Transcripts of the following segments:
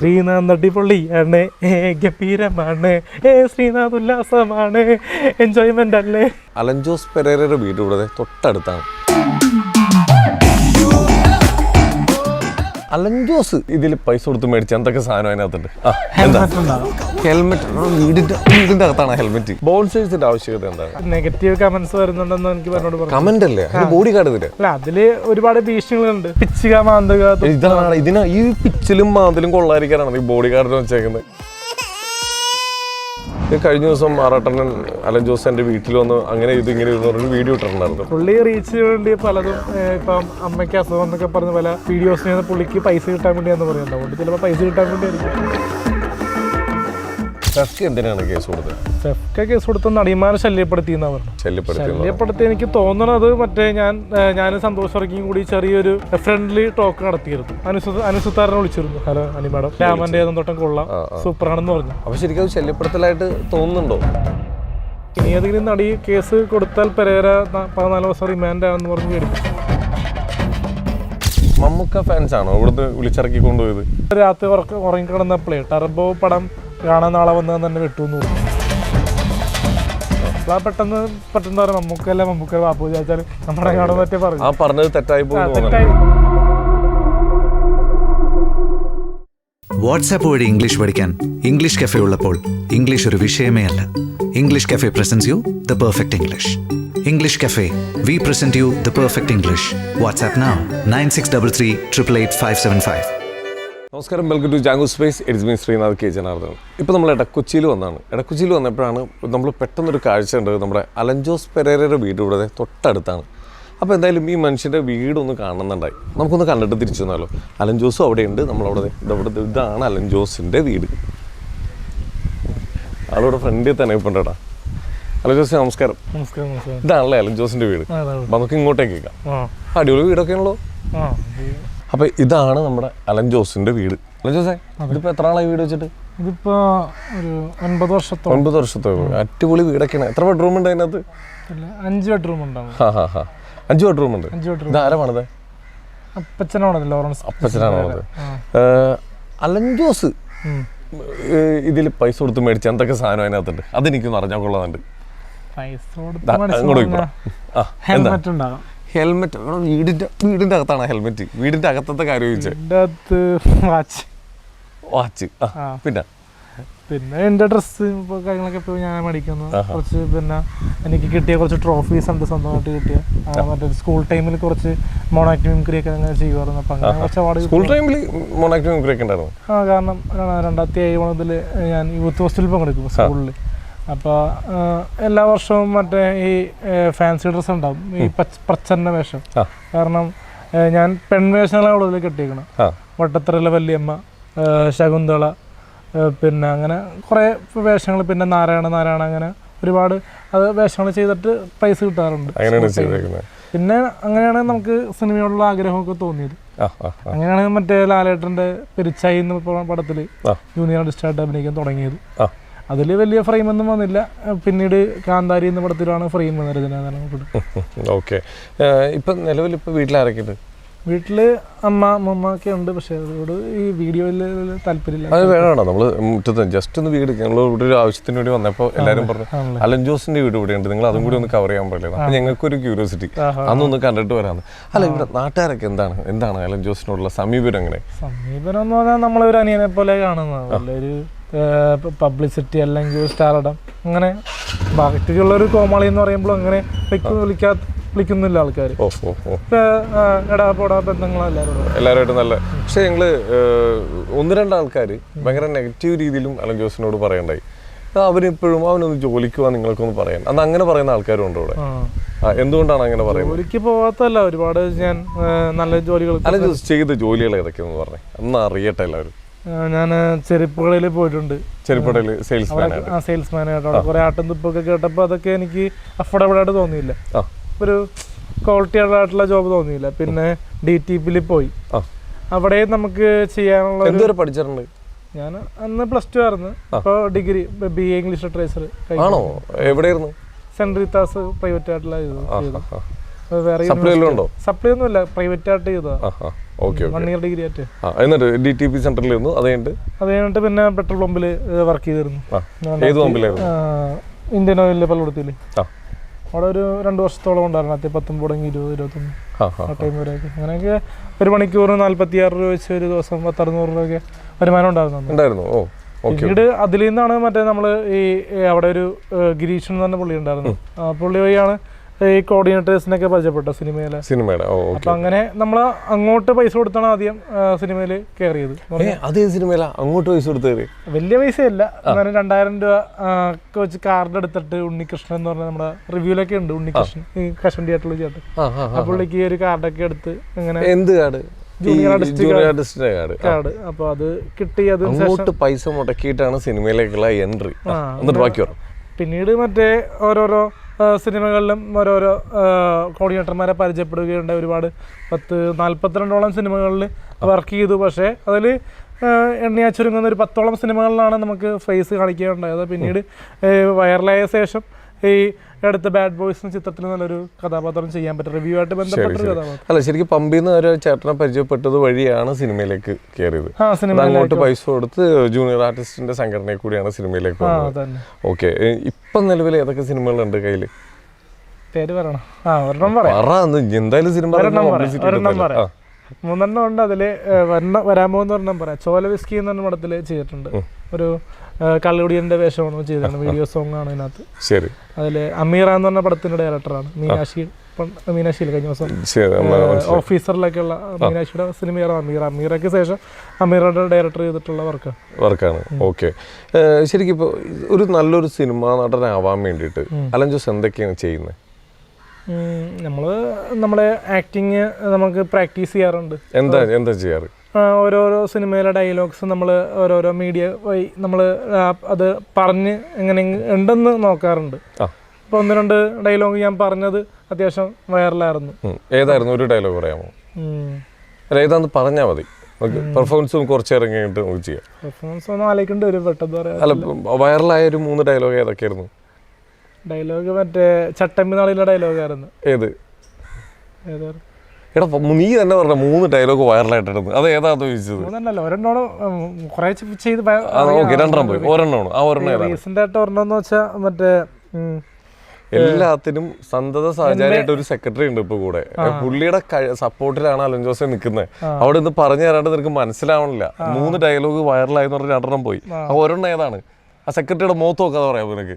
ശ്രീനാഥ് അടിപൊളിയാണ്, ഗംഭീരമാണ്, ശ്രീനാഥ് ഉല്ലാസമാണ്, എൻജോയ്മെന്റ് അല്ലേ. അലൻ ജോസ് പെരേരയുടെ വീട് ഇവിടെ തൊട്ടടുത്താണ്. അലൻ ജോസ് ഇതിൽ പൈസ കൊടുത്ത് മേടിച്ച എന്തൊക്കെ സാധനം അതിനകത്തുണ്ട്? ഹെൽമെറ്റ്. വീടിന്റെ അകത്താണ് ഹെൽമെറ്റ്. ബോൺസേഴ്സിന്റെ ആവശ്യകത എന്താണ്? നെഗറ്റീവ് കമന്റ്സ് വരുന്നുണ്ടെന്ന് എനിക്ക് പറഞ്ഞോട് പറഞ്ഞു. കമന്റ് അല്ലേ, ബോഡി ഗാർഡ് ഇതില്? അല്ല, അതില് ഒരുപാട് ഭീഷണികളുണ്ട്. പിച്ചുക, മാന്തുക. ഇതാണ് ഇതിന് ഈ പിച്ചിലും മാന്തിലും കൊള്ളാതിരിക്കാനാണ് ഈ ബോഡി ഗാർഡിന് വെച്ചേക്കുന്നത്. കഴിഞ്ഞ ദിവസം ആറാട്ടണ്ണൻ അലൻ ജോസ് എൻ്റെ വീട്ടിൽ വന്ന് അങ്ങനെ ഇങ്ങനെ ഒരു വീഡിയോ ഇട്ടിട്ടുണ്ടായിരുന്നു. പുള്ളി റീച്ച് വേണ്ടി പലതും ഇപ്പം അമ്മയ്ക്ക് അസുഖം എന്നൊക്കെ പറഞ്ഞ് പല വീഡിയോസിന് പുള്ളിക്ക് പൈസ കിട്ടാൻ വേണ്ടിയാന്ന് പറയുന്നത്. അതുകൊണ്ട് ചിലപ്പോൾ പൈസ കിട്ടാൻ വേണ്ടിയായിരിക്കും. സെഫ്ക്ക് എന്തിനാണ് കേസ് കൊടുത്തത്? സെഫ്ക്ക് കേസ് കൊടുത്ത നടിമാരെ ശല്യപ്പെടുത്തിയെന്നാ പറഞ്ഞു. ശല്യപ്പെടുത്തി എനിക്ക് തോന്നണത് മറ്റേ ഞാൻ സന്തോഷ് വർക്കിയും കൂടി ചെറിയൊരു ഫ്രണ്ട്ലി ടോക്ക് നടത്തിയിരുന്നു. അനുസുത്താരനെ വിളിച്ചിരുന്നു. ഹലോ അനി മാഡം, രാമന്റെ ഏതൊട്ടം കൊള്ളാം, സൂപ്പറാണെന്ന് പറഞ്ഞു. അപ്പൊ ശരിക്കും അത് ശല്യപ്പെടുത്തലായിട്ട് തോന്നുന്നുണ്ടോ? ഇനി ഏതെങ്കിലും നടി കേസ് കൊടുത്താൽ പെരേര 14 ദിവസം റിമാൻഡ് ആണെന്ന് പറഞ്ഞ് മേടിക്കും. മമ്മൂക്ക ഫാൻസ് ആണോ ഇവിടുന്ന് വിളിച്ചിറക്കി കൊണ്ടുപോയത്? രാത്രി ഉറങ്ങിക്കിടന്നപ്പോഴേ ടർബോ പടം കാണാൻ നാളെ വന്നത് തന്നെ വിട്ടുന്ന് പറഞ്ഞു. പെട്ടെന്ന് പറയാം മമ്മൂക്ക ബാപ്പു ചോദിച്ചാൽ നമ്മുടെ കാണാൻ പറ്റേ പറഞ്ഞു. ആ പറഞ്ഞത് തെറ്റായി പോകുന്നു. വാട്സാപ്പ് വഴി ഇംഗ്ലീഷ് പഠിക്കാൻ ഇംഗ്ലീഷ് കഫേ ഉള്ളപ്പോൾ ഇംഗ്ലീഷ് ഒരു വിഷയമേ അല്ല. English cafe presents you the perfect English. English Cafe. We present you the perfect English. WhatsApp now 9633 888 575. നമസ്കാരം, welcome to Jango space. It's me Sreenath K Janardhanan. ഇപ്പോൾ നമ്മൾ ഇടക്കൊച്ചിയിൽ വന്നതാണ്. ഇടക്കൊച്ചിയിൽ വന്നപ്പോഴാണ് നമ്മൾ പെട്ടെന്നൊരു കാഴ്ച ഉണ്ട്. നമ്മുടെ അലൻ ജോസ് പെരേരയുടെ വീട് ഇവിടെ തൊട്ടടുത്താണ്. അപ്പോൾ എന്തായാലും ഈ മനുഷ്യൻ്റെ വീടൊന്ന് കാണുന്നുണ്ടായി. നമുക്കൊന്ന് കണ്ടിട്ട് തിരിച്ചു വന്നാലോ. അലൻ ജോസും അവിടെയുണ്ട്. നമ്മളവിടെ ഇതാണ് അലൻ ജോസിൻ്റെ വീട്. ആളിവിടെ ഫ്രണ്ടിൽ തന്നെ ഇപ്പം ഉണ്ടേടാ. അലൻ ജോസ് നമസ്കാരം. ഇതാണല്ലേ അലൻ ജോസിന്റെ വീട്? നമുക്ക് ഇങ്ങോട്ടേക്ക് കേൾക്കാം. അടിപൊളി വീടൊക്കെ ആണല്ലോ. അപ്പൊ ഇതാണ് നമ്മുടെ അലൻ ജോസിന്റെ വീട്. അലൻ ജോസേ, ഇതിപ്പോ എത്ര നാളായി വീട് വെച്ചിട്ട്? ഇതിപ്പോ ഒരു 9 വർഷത്തോളം. അടിപൊളി വീടൊക്കെയാണ്. എത്ര ബെഡ്റൂം ഉണ്ട് അതിനകത്ത്? 5 ബെഡ്റൂം ഉണ്ടാവും. 5 ബെഡ്റൂം ഉണ്ട്. ഇത് ആരാ പണിത്? അപ്പച്ചനാണത്, ലോറൻസ് അപ്പച്ചനാണ് പണിത്. അലൻ ജോസ് ഇതിൽ പൈസ കൊടുത്ത് മേടിച്ച എന്തൊക്കെ സാധനം അതിനകത്തുണ്ട്? അതെനിക്കൊന്ന് അറിഞ്ഞാൽ കൊള്ളാറുണ്ട്. ഹെൽമെറ്റ്. വീടിന്റെ അകത്താണ് ഹെൽമെറ്റ്. വീടിന്റെ അകത്തത്തെ കാര്യം ചോദിച്ചത്. വാച്ച്. പിന്നെ എന്റെ ഡ്രസ്സ് കാര്യങ്ങളൊക്കെ ഇപ്പൊ ഞാൻ മേടിക്കുന്നു. കുറച്ച് പിന്നെ എനിക്ക് കിട്ടിയ കുറച്ച് ട്രോഫീസ് ഉണ്ട്, സ്വന്തമായിട്ട് കിട്ടിയ. മറ്റേ സ്കൂൾ ടൈമിൽ കുറച്ച് മോണാക്ട് മിമിക്രി ഒക്കെ അങ്ങനെ ചെയ്യുമായിരുന്നു. അപ്പൊ അങ്ങനെ കുറച്ച് അവാർഡ്. സ്കൂൾ ടൈമിൽ മോണാക്ട് മിമിക്രി ഒക്കെ ഉണ്ടായിരുന്നു. കാരണം 2007 മുതൽ ഞാൻ യൂത്ത് ഹോസ്റ്റലിൽ പങ്കെടുക്കും സ്കൂളിൽ. അപ്പോൾ എല്ലാ വർഷവും മറ്റേ ഈ ഫാൻസി ഡ്രസ്സ് ഉണ്ടാവും, ഈ പ്രച്ഛന്ന വേഷം. കാരണം ഞാൻ പെൺവേഷങ്ങളാണ് കൂടുതൽ കെട്ടിയേക്കണം. വട്ടത്തറയിലെ വല്യമ്മ, ശകുന്തള, പിന്നെ അങ്ങനെ കുറേ വേഷങ്ങൾ. പിന്നെ നാരായണ അങ്ങനെ ഒരുപാട് വേഷങ്ങൾ ചെയ്തിട്ട് പ്രൈസ് കിട്ടാറുണ്ട്. പിന്നെ അങ്ങനെയാണ് നമുക്ക് സിനിമയോടുള്ള ആഗ്രഹമൊക്കെ തോന്നിയത്. അങ്ങനെയാണ് മറ്റേ ലാലേട്ടൻ്റെ പെരിച്ചായി എന്ന പടത്തിൽ ജൂനിയർ ആർട്ടിസ്റ്റായിട്ട് അഭിനയിക്കാൻ തുടങ്ങിയത്. അതിൽ വലിയ ഫ്രെയിമൊന്നും വന്നില്ല. പിന്നീട് കാന്താരി എന്ന പടത്തിലാണ് ഫ്രെയിം വന്നത്. ഓക്കെ. ഇപ്പം നിലവിൽ ഇപ്പോൾ വീട്ടിലാരൊക്കെയുണ്ട്? വീട്ടിൽ അമ്മ ഒക്കെ ഉണ്ട്. പക്ഷേ അതോട് ഈ വീഡിയോയിൽ താല്പര്യമില്ല. അത് വേണോ? നമ്മൾ മുറ്റത്ത് ജസ്റ്റ് ഒന്ന് വീട് ഞങ്ങൾ ഇവിടെ ഒരു ആവശ്യത്തിന് വേണ്ടി വന്നപ്പോൾ എല്ലാവരും പറഞ്ഞു അലൻ ജോസിന്റെ വീട് ഇവിടെയുണ്ട്, നിങ്ങൾ അതും കൂടി ഒന്ന് കവർ ചെയ്യാൻ പറ്റില്ല. അപ്പം ഞങ്ങൾക്കൊരു ക്യൂരിയോസിറ്റി, അന്നൊന്ന് കണ്ടിട്ട് വരാമെന്ന്. അല്ല, ഇവിടെ നാട്ടുകാരൊക്കെ എന്താണ് അലൻ ജോസിനോടുള്ള സമീപനം? എങ്ങനെ സമീപനം എന്ന് പറഞ്ഞാൽ നമ്മളൊരു അനിയനെ പോലെ കാണുന്നത്. ഒരു പബ്ലിസിറ്റി അല്ലെങ്കിൽ സ്റ്റാർഡം അങ്ങനെ ബാക്കിയുള്ളൊരു കോമാളി എന്ന് പറയുമ്പോൾ അങ്ങനെ വിളിക്കുന്നില്ല ആൾക്കാർ. എല്ലാവരുമായിട്ടും നല്ല. പക്ഷെ ഞങ്ങള് 1-2 ആൾക്കാർ ഭയങ്കര നെഗറ്റീവ് രീതിയിലും അലൻ ജോസിനോട് പറയണ്ടായി. അവരിപ്പോഴും അവനൊന്ന് ജോലിക്ക് പോവാൻ നിങ്ങൾക്കൊന്ന് പറയാൻ, അന്ന് അങ്ങനെ പറയുന്ന ആൾക്കാരും ഉണ്ട് ഇവിടെ. എന്തുകൊണ്ടാണ് അങ്ങനെ പറയുന്നത്? ജോലിക്ക് പോവാത്തല്ല, ഒരുപാട് ഞാൻ നല്ല ജോലികൾ. അലൻ ജോസ് ചെയ്ത ജോലികൾ ഏതൊക്കെയെന്ന് പറഞ്ഞേ, അന്ന് അറിയട്ടെ എല്ലാവരും. ഞാൻ ചെരുപ്പുകളിൽ പോയിട്ടുണ്ട്. ചെരുപ്പുകളിൽ സെയിൽസ്മാനായിട്ട് അവിടെ കുറെ ആട്ടും തുപ്പൊക്കെ കേട്ടപ്പോൾ അതൊക്കെ എനിക്ക് അഫോർഡബിൾ ആയിട്ട് തോന്നിയില്ല. ഒരു ക്വാളിറ്റി ആയിട്ടുള്ള ജോബ് തോന്നിയില്ല. പിന്നെ DTPയിൽ പോയി. അവിടെ നമുക്ക് ചെയ്യാനുള്ള. എന്തുവരെ പഠിച്ചിട്ടുണ്ട്? ഞാൻ അന്ന് +2 ആയിരുന്നു. ഇപ്പോൾ ഡിഗ്രി BA ഇംഗ്ലീഷ് ലിറ്ററേച്ചർ. ആണോ? എവിടെയായിരുന്നു? സെന്റ് റീത്താസ് പ്രൈവറ്റ് ആയിട്ടുള്ള. സപ്ലൈ ഒന്നുമില്ല, പ്രൈവറ്റ് ആയിട്ട് ചെയ്തതാ. ഓക്കെ 1 ഇയർ ഡിഗ്രി ആയിട്ട്. എന്നിട്ട് DTP സെന്ററിൽ ഇരുന്നു. അത് കഴിഞ്ഞിട്ട് പിന്നെ പെട്രോൾ പമ്പിൽ വർക്ക് ചെയ്തിരുന്നു. ഏത് പമ്പിലായിരുന്നു? ഇന്ത്യൻ ഓയിലിൽ പലയിടത്തിൽ. അവിടെ ഒരു 2 വർഷത്തോളം ഉണ്ടായിരുന്നു. 19 തുടങ്ങി 20-21 ആ ടൈം വരെയൊക്കെ. അങ്ങനെയൊക്കെ ഒരു മണിക്കൂർ 46 രൂപ വെച്ച് ഒരു ദിവസം 10-600 രൂപയൊക്കെ വരുമാനം ഉണ്ടായിരുന്നു. പിന്നീട് അതിൽ നിന്നാണ് മറ്റേ നമ്മൾ ഈ അവിടെ ഒരു ഗിരീഷൻ എന്ന് പറഞ്ഞ പുള്ളി ഉണ്ടായിരുന്നു. പുള്ളി വഴിയാണ് ഈ കോർഡിനേറ്റേഴ്സിനൊക്കെ പരിചയപ്പെട്ട സിനിമയിലെ. അപ്പൊ അങ്ങനെ നമ്മൾ അങ്ങോട്ട് പൈസ കൊടുത്താണ് ആദ്യം സിനിമയിൽ കയറിയത്. അതേ സിനിമയില അങ്ങോട്ട് പൈസ കൊടുത്തത് വലിയ പൈസയല്ല, അങ്ങനെ 2000 രൂപ വെച്ച് കാർഡ് എടുത്തിട്ട് ഉണ്ണികൃഷ്ണൻ എന്ന് പറഞ്ഞാൽ നമ്മുടെ റിവ്യൂലൊക്കെ ഉണ്ട്, ഉണ്ണികൃഷ്ണൻ ഈ കഷണ്ടി ആയിട്ടുള്ള ചേട്ടൻ. ആ പുള്ളിക്ക് ഒരു കാർഡൊക്കെ എടുത്ത് അങ്ങനെ എന്ത് കാർഡ്? കാർഡ്. അപ്പൊ അത് കിട്ടി. അതിന് പൈസ മുടക്കിയിട്ടാണ് സിനിമയിലേക്കുള്ള എൻട്രി. പിന്നീട് മറ്റേ ഓരോരോ സിനിമകളിലും ഓരോരോ കോർഡിനേറ്റർമാരെ പരിചയപ്പെടുകയുണ്ടായി. ഒരുപാട് 42 സിനിമകളിൽ വർക്ക് ചെയ്തു. പക്ഷേ അതിൽ എണ്ണിയാ ചുരുങ്ങുന്ന ഒരു 10ഓളം സിനിമകളിലാണ് നമുക്ക് ഫേസ് കാണിക്കുകയുണ്ടായത്. പിന്നീട് വൈറലായ ശേഷം ഈ അടുത്ത ബാഡ് ബോയ്സ് എന്ന ചിത്രത്തിൽ നല്ലൊരു കഥാപാത്രം ചെയ്യാൻ പറ്റും. റിവ്യൂ ആയിട്ട് ബന്ധപ്പെട്ട കഥാപാത്രം. അല്ല, ശരിക്കും പമ്പിന്ന് ഒരു ചേട്ടനെ പരിചയപ്പെട്ടത് വഴിയാണ് സിനിമയിലേക്ക് കയറിയത്. അങ്ങോട്ട് പൈസ കൊടുത്ത് ജൂനിയർ ആർട്ടിസ്റ്റിന്റെ സംഘടനയെ കൂടിയാണ് സിനിമയിലേക്ക് വന്നത്. ഓക്കെ, ഇപ്പം നിലവിൽ ഏതൊക്കെ സിനിമകളുണ്ട് കയ്യില്? പേര് പറയണം. എന്തായാലും സിനിമ 3 ഉണ്ട്. അതില് വരാൻ പോകുന്ന ഒരെണ്ണം പറയാം. ചോല വിസ്കി എന്ന് പറഞ്ഞ പടത്തിൽ ചെയ്തിട്ടുണ്ട്. ഒരു കള്ളുടിയന്റെ വേഷമാണ് ചെയ്തിട്ടുണ്ട്. വീഡിയോ സോങ് ആണ് ഇതിനകത്ത്. ശരി. അതില് അമീറ എന്ന് പറഞ്ഞ പടത്തിന്റെ ഡയറക്ടറാണ്. മീനാക്ഷിയിൽ കഴിഞ്ഞ ദിവസം ഓഫീസറിലൊക്കെ ഉള്ള മീനാക്ഷിയുടെ സിനിമയാണ് അമീറയ്ക്ക് ശേഷം അമീറയുടെ ഡയറക്ടർ ചെയ്തിട്ടുള്ള വർക്കാണ്. ഓക്കെ, ശരിക്കും ഇപ്പോൾ ഒരു നല്ലൊരു സിനിമാ നടനാവാൻ വേണ്ടിയിട്ട് അലൻ ജോസ് എന്തൊക്കെയാണ് ചെയ്യുന്നത്? നമ്മളെ ആക്ടിങ് നമുക്ക് പ്രാക്ടീസ് ചെയ്യാറുണ്ട്. എന്താ ചെയ്യാറ്? ഓരോരോ സിനിമയിലെ ഡയലോഗ്സ് നമ്മൾ ഓരോരോ മീഡിയ വഴി നമ്മൾ അത് പറഞ്ഞ് എങ്ങനെ ഉണ്ടെന്ന് നോക്കാറുണ്ട്. അപ്പോൾ 1-2 ഡയലോഗ് ഞാൻ പറഞ്ഞത് അത്യാവശ്യം വൈറലായിരുന്നു. ഏതായിരുന്നു? ഒരു ഡയലോഗ് പറയാമോ? ഏതാന്ന് പറഞ്ഞാൽ മതി. പെർഫോമൻസും കുറച്ച് ഇറങ്ങിയിട്ട് നമുക്ക് ചെയ്യാം. പെർഫോമൻസ് ഒന്നും ആലോചിക്കേണ്ടി വരും പെട്ടെന്ന് പറയാം. അല്ല, വൈറലായ ഒരു 3 ഡയലോഗ് ഏതൊക്കെയായിരുന്നു? ഡയലോഗ് മറ്റേ ചട്ടമ്പിനാളിലെ ഡയലോഗായിരുന്നു. ഏത്? എടാ, നീ തന്നെ പറഞ്ഞ 3 ഡയലോഗ് വൈറലായിട്ടായിരുന്നു. അത് ഏതാന്ന് ചോദിച്ചത്? മറ്റേ എല്ലാത്തിനും സന്തത സഹചാരിയായിട്ട് ഒരു സെക്രട്ടറി ഉണ്ട് ഇപ്പൊ കൂടെ. പുള്ളിയുടെ സപ്പോർട്ടിലാണ് അലൻ ജോസ് നിൽക്കുന്നത്. അവിടെ നിന്ന് പറഞ്ഞു തരാണ്ട് നിനക്ക് മനസ്സിലാവണില്ല. 3 ഡയലോഗ് വൈറലായെന്ന് പറഞ്ഞ 2 പോയി. അപ്പൊ ഒരെണ്ണം ഏതാണ്? ആ സെക്രട്ടറിയുടെ മുഖത്ത് നോക്കാതെ പറയാം നിനക്ക്.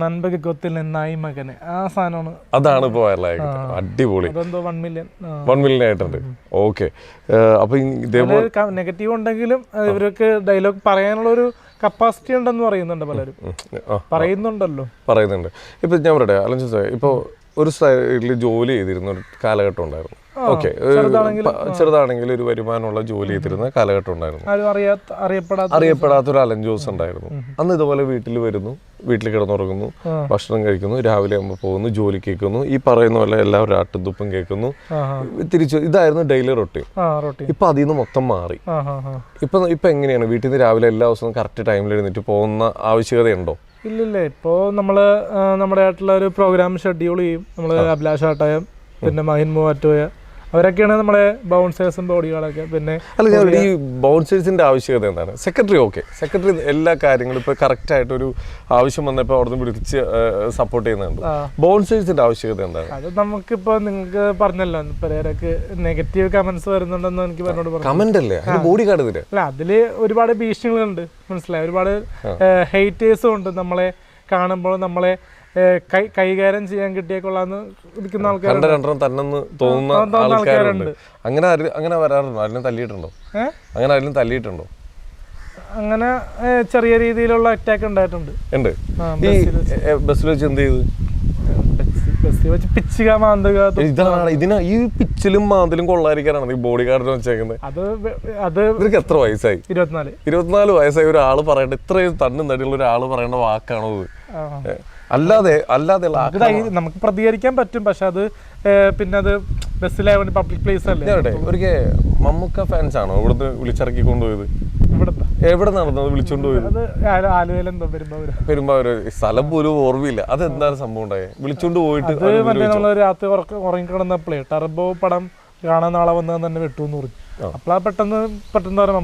നൻപക് കൊത്തിൽ നിന്നായി മകന്, ആ സാധനമാണ്. അതാണ് ഇപ്പൊ വൈറലായത്. അടിപൊളി. 1 മില്യൺ ആയിട്ടുണ്ട്. ഓക്കെ, അപ്പൊ ഇതേപോലെ നെഗറ്റീവ് ഉണ്ടെങ്കിലും ഇവർക്ക് ഡയലോഗ് പറയാനുള്ള ഒരു കപ്പാസിറ്റി ഉണ്ടെന്ന് പറയുന്നുണ്ട് പലരും. പറയുന്നുണ്ട്. ഇപ്പൊ ഞാൻ പറയട്ടെ അലൻ ജോസ്, ഇപ്പൊ ഒരു സൈഡിൽ ജോലി ചെയ്തിരുന്ന ഒരു കാലഘട്ടം ഉണ്ടായിരുന്നു. ഓക്കെ, ചെറുതാണെങ്കിൽ ഒരു വരുമാനമുള്ള ജോലി ചെയ്തിരുന്ന കാലഘട്ടം ഉണ്ടായിരുന്നു. അറിയപ്പെടാത്തൊരു അലൻ ജോസ് ഉണ്ടായിരുന്നു. അന്ന് ഇതുപോലെ വീട്ടിൽ വരുന്നു, വീട്ടിൽ കിടന്നുറങ്ങുന്നു, ഭക്ഷണം കഴിക്കുന്നു, രാവിലെ ആകുമ്പോൾ പോകുന്നു, ജോലി കേൾക്കുന്നു, ഈ പറയുന്ന പോലെ എല്ലാവരും ആട്ടും തുപ്പും കേൾക്കുന്നു, തിരിച്ചു. ഇതായിരുന്നു ഡെയിലി റൊട്ടീൻ. ഇപ്പൊ അതിൽ നിന്ന് മൊത്തം മാറി. ഇപ്പൊ എങ്ങനെയാണ് വീട്ടിൽ നിന്ന് രാവിലെ എല്ലാ ദിവസവും കറക്റ്റ് ടൈമിൽ എഴുന്നേറ്റ് പോകുന്ന ആവശ്യകതയുണ്ടോ? ഇല്ലില്ല. ഇപ്പോൾ നമ്മള് നമ്മുടെ ആയിട്ടുള്ള ഒരു പ്രോഗ്രാം ഷെഡ്യൂൾ ചെയ്യും. നമ്മള് അഭിലാഷ് ആട്ടയം, പിന്നെ മഹിൻ മൂവാറ്റുപുഴ, അവരൊക്കെയാണ് നമ്മുടെ ബൗൺസേഴ്സും ബോഡി ഗാർഡൊക്കെ. പിന്നെ ഈ ബൗൺസേഴ്സിന്റെ ആവശ്യകത എന്താണ്? സെക്രട്ടറി എല്ലാ കാര്യങ്ങളും ഇപ്പൊ കറക്റ്റ് ആയിട്ട് ഒരു ആവശ്യം വന്നപ്പോൾ അവിടെ നിന്ന് വിളിച്ച് സപ്പോർട്ട് ചെയ്യുന്നുണ്ട്. ബൗൺസേഴ്സിന്റെ ആവശ്യകത എന്താണ്? അത് നമുക്കിപ്പോ നിങ്ങൾക്ക് പറഞ്ഞല്ലോ, പലരൊക്കെ നെഗറ്റീവ് കമന്റ്സ് വരുന്നുണ്ടെന്ന് എനിക്ക് പറഞ്ഞോട് പറഞ്ഞു. കമന്റ് അല്ലേ, ബോഡി ഗാർഡ് അല്ല, അതില് ഒരുപാട് ഭീഷണികളുണ്ട്, മനസ്സിലായി. ഒരുപാട് ഹെയ്റ്റേഴ്സും ഉണ്ട്. നമ്മളെ കാണുമ്പോൾ നമ്മളെ കൈകാര്യം ചെയ്യാൻ കിട്ടിയേക്കൊള്ളാന്ന് ഇരിക്കുന്ന ആൾക്കാരുണ്ട്. തോന്നുന്ന ആൾക്കാരുണ്ട്. അങ്ങനെ വരാറുണ്ടോ? ആരെങ്കിലും തല്ലിയിട്ടുണ്ടോ? അങ്ങനെ ചെറിയ രീതിയിലുള്ള അറ്റാക്ക് ഉണ്ടായിട്ടുണ്ട്. ബസ്സിൽ വെച്ച് എന്ത് ചെയ്തു? ഈ പിച്ചിലും മാന്തലും കൊള്ളാതിരിക്കാനാണ് ഈ ബോഡി ഗാർഡിന് വെച്ചേക്കുന്നത്. അത് ഇവർക്ക് എത്ര വയസ്സായി? 24 വയസ്സായി ഒരാള് പറയേണ്ട, ഇത്രയും തണ്ണും തടിയുള്ള ഒരാള് പറയേണ്ട വാക്കാണോ ഇത്? അല്ലാതെ നമുക്ക് പ്രതികരിക്കാൻ പറ്റും. പക്ഷെ അത് പിന്നെ അത് ബസ്സിലായ പബ്ലിക് പ്ലേസ് അല്ലേ. ഒരിക്കൽ മമ്മൂക്ക ഫാൻസ് ആണോ ഇവിടുന്ന് വിളിച്ചിറക്കി കൊണ്ടുപോയത്? എവിടെ നടന്നത്? വിളിച്ചോണ്ട് പോയത് പെരുമ്പാവൂര്. സ്ഥലം പോലും ഓർമ്മയില്ല. അതെന്താണ് സംഭവം ഉണ്ടായത്? വിളിച്ചോണ്ട് പോയിട്ട് രാത്രി ഉറങ്ങിക്കിടന്നപ്പോഴേ ടർബോ പടം കാണാൻ നാളെ വന്നാൽ തന്നെ വെട്ടു എന്ന് പറഞ്ഞു. അപ്പോഴാ പെട്ടെന്ന് പറയാം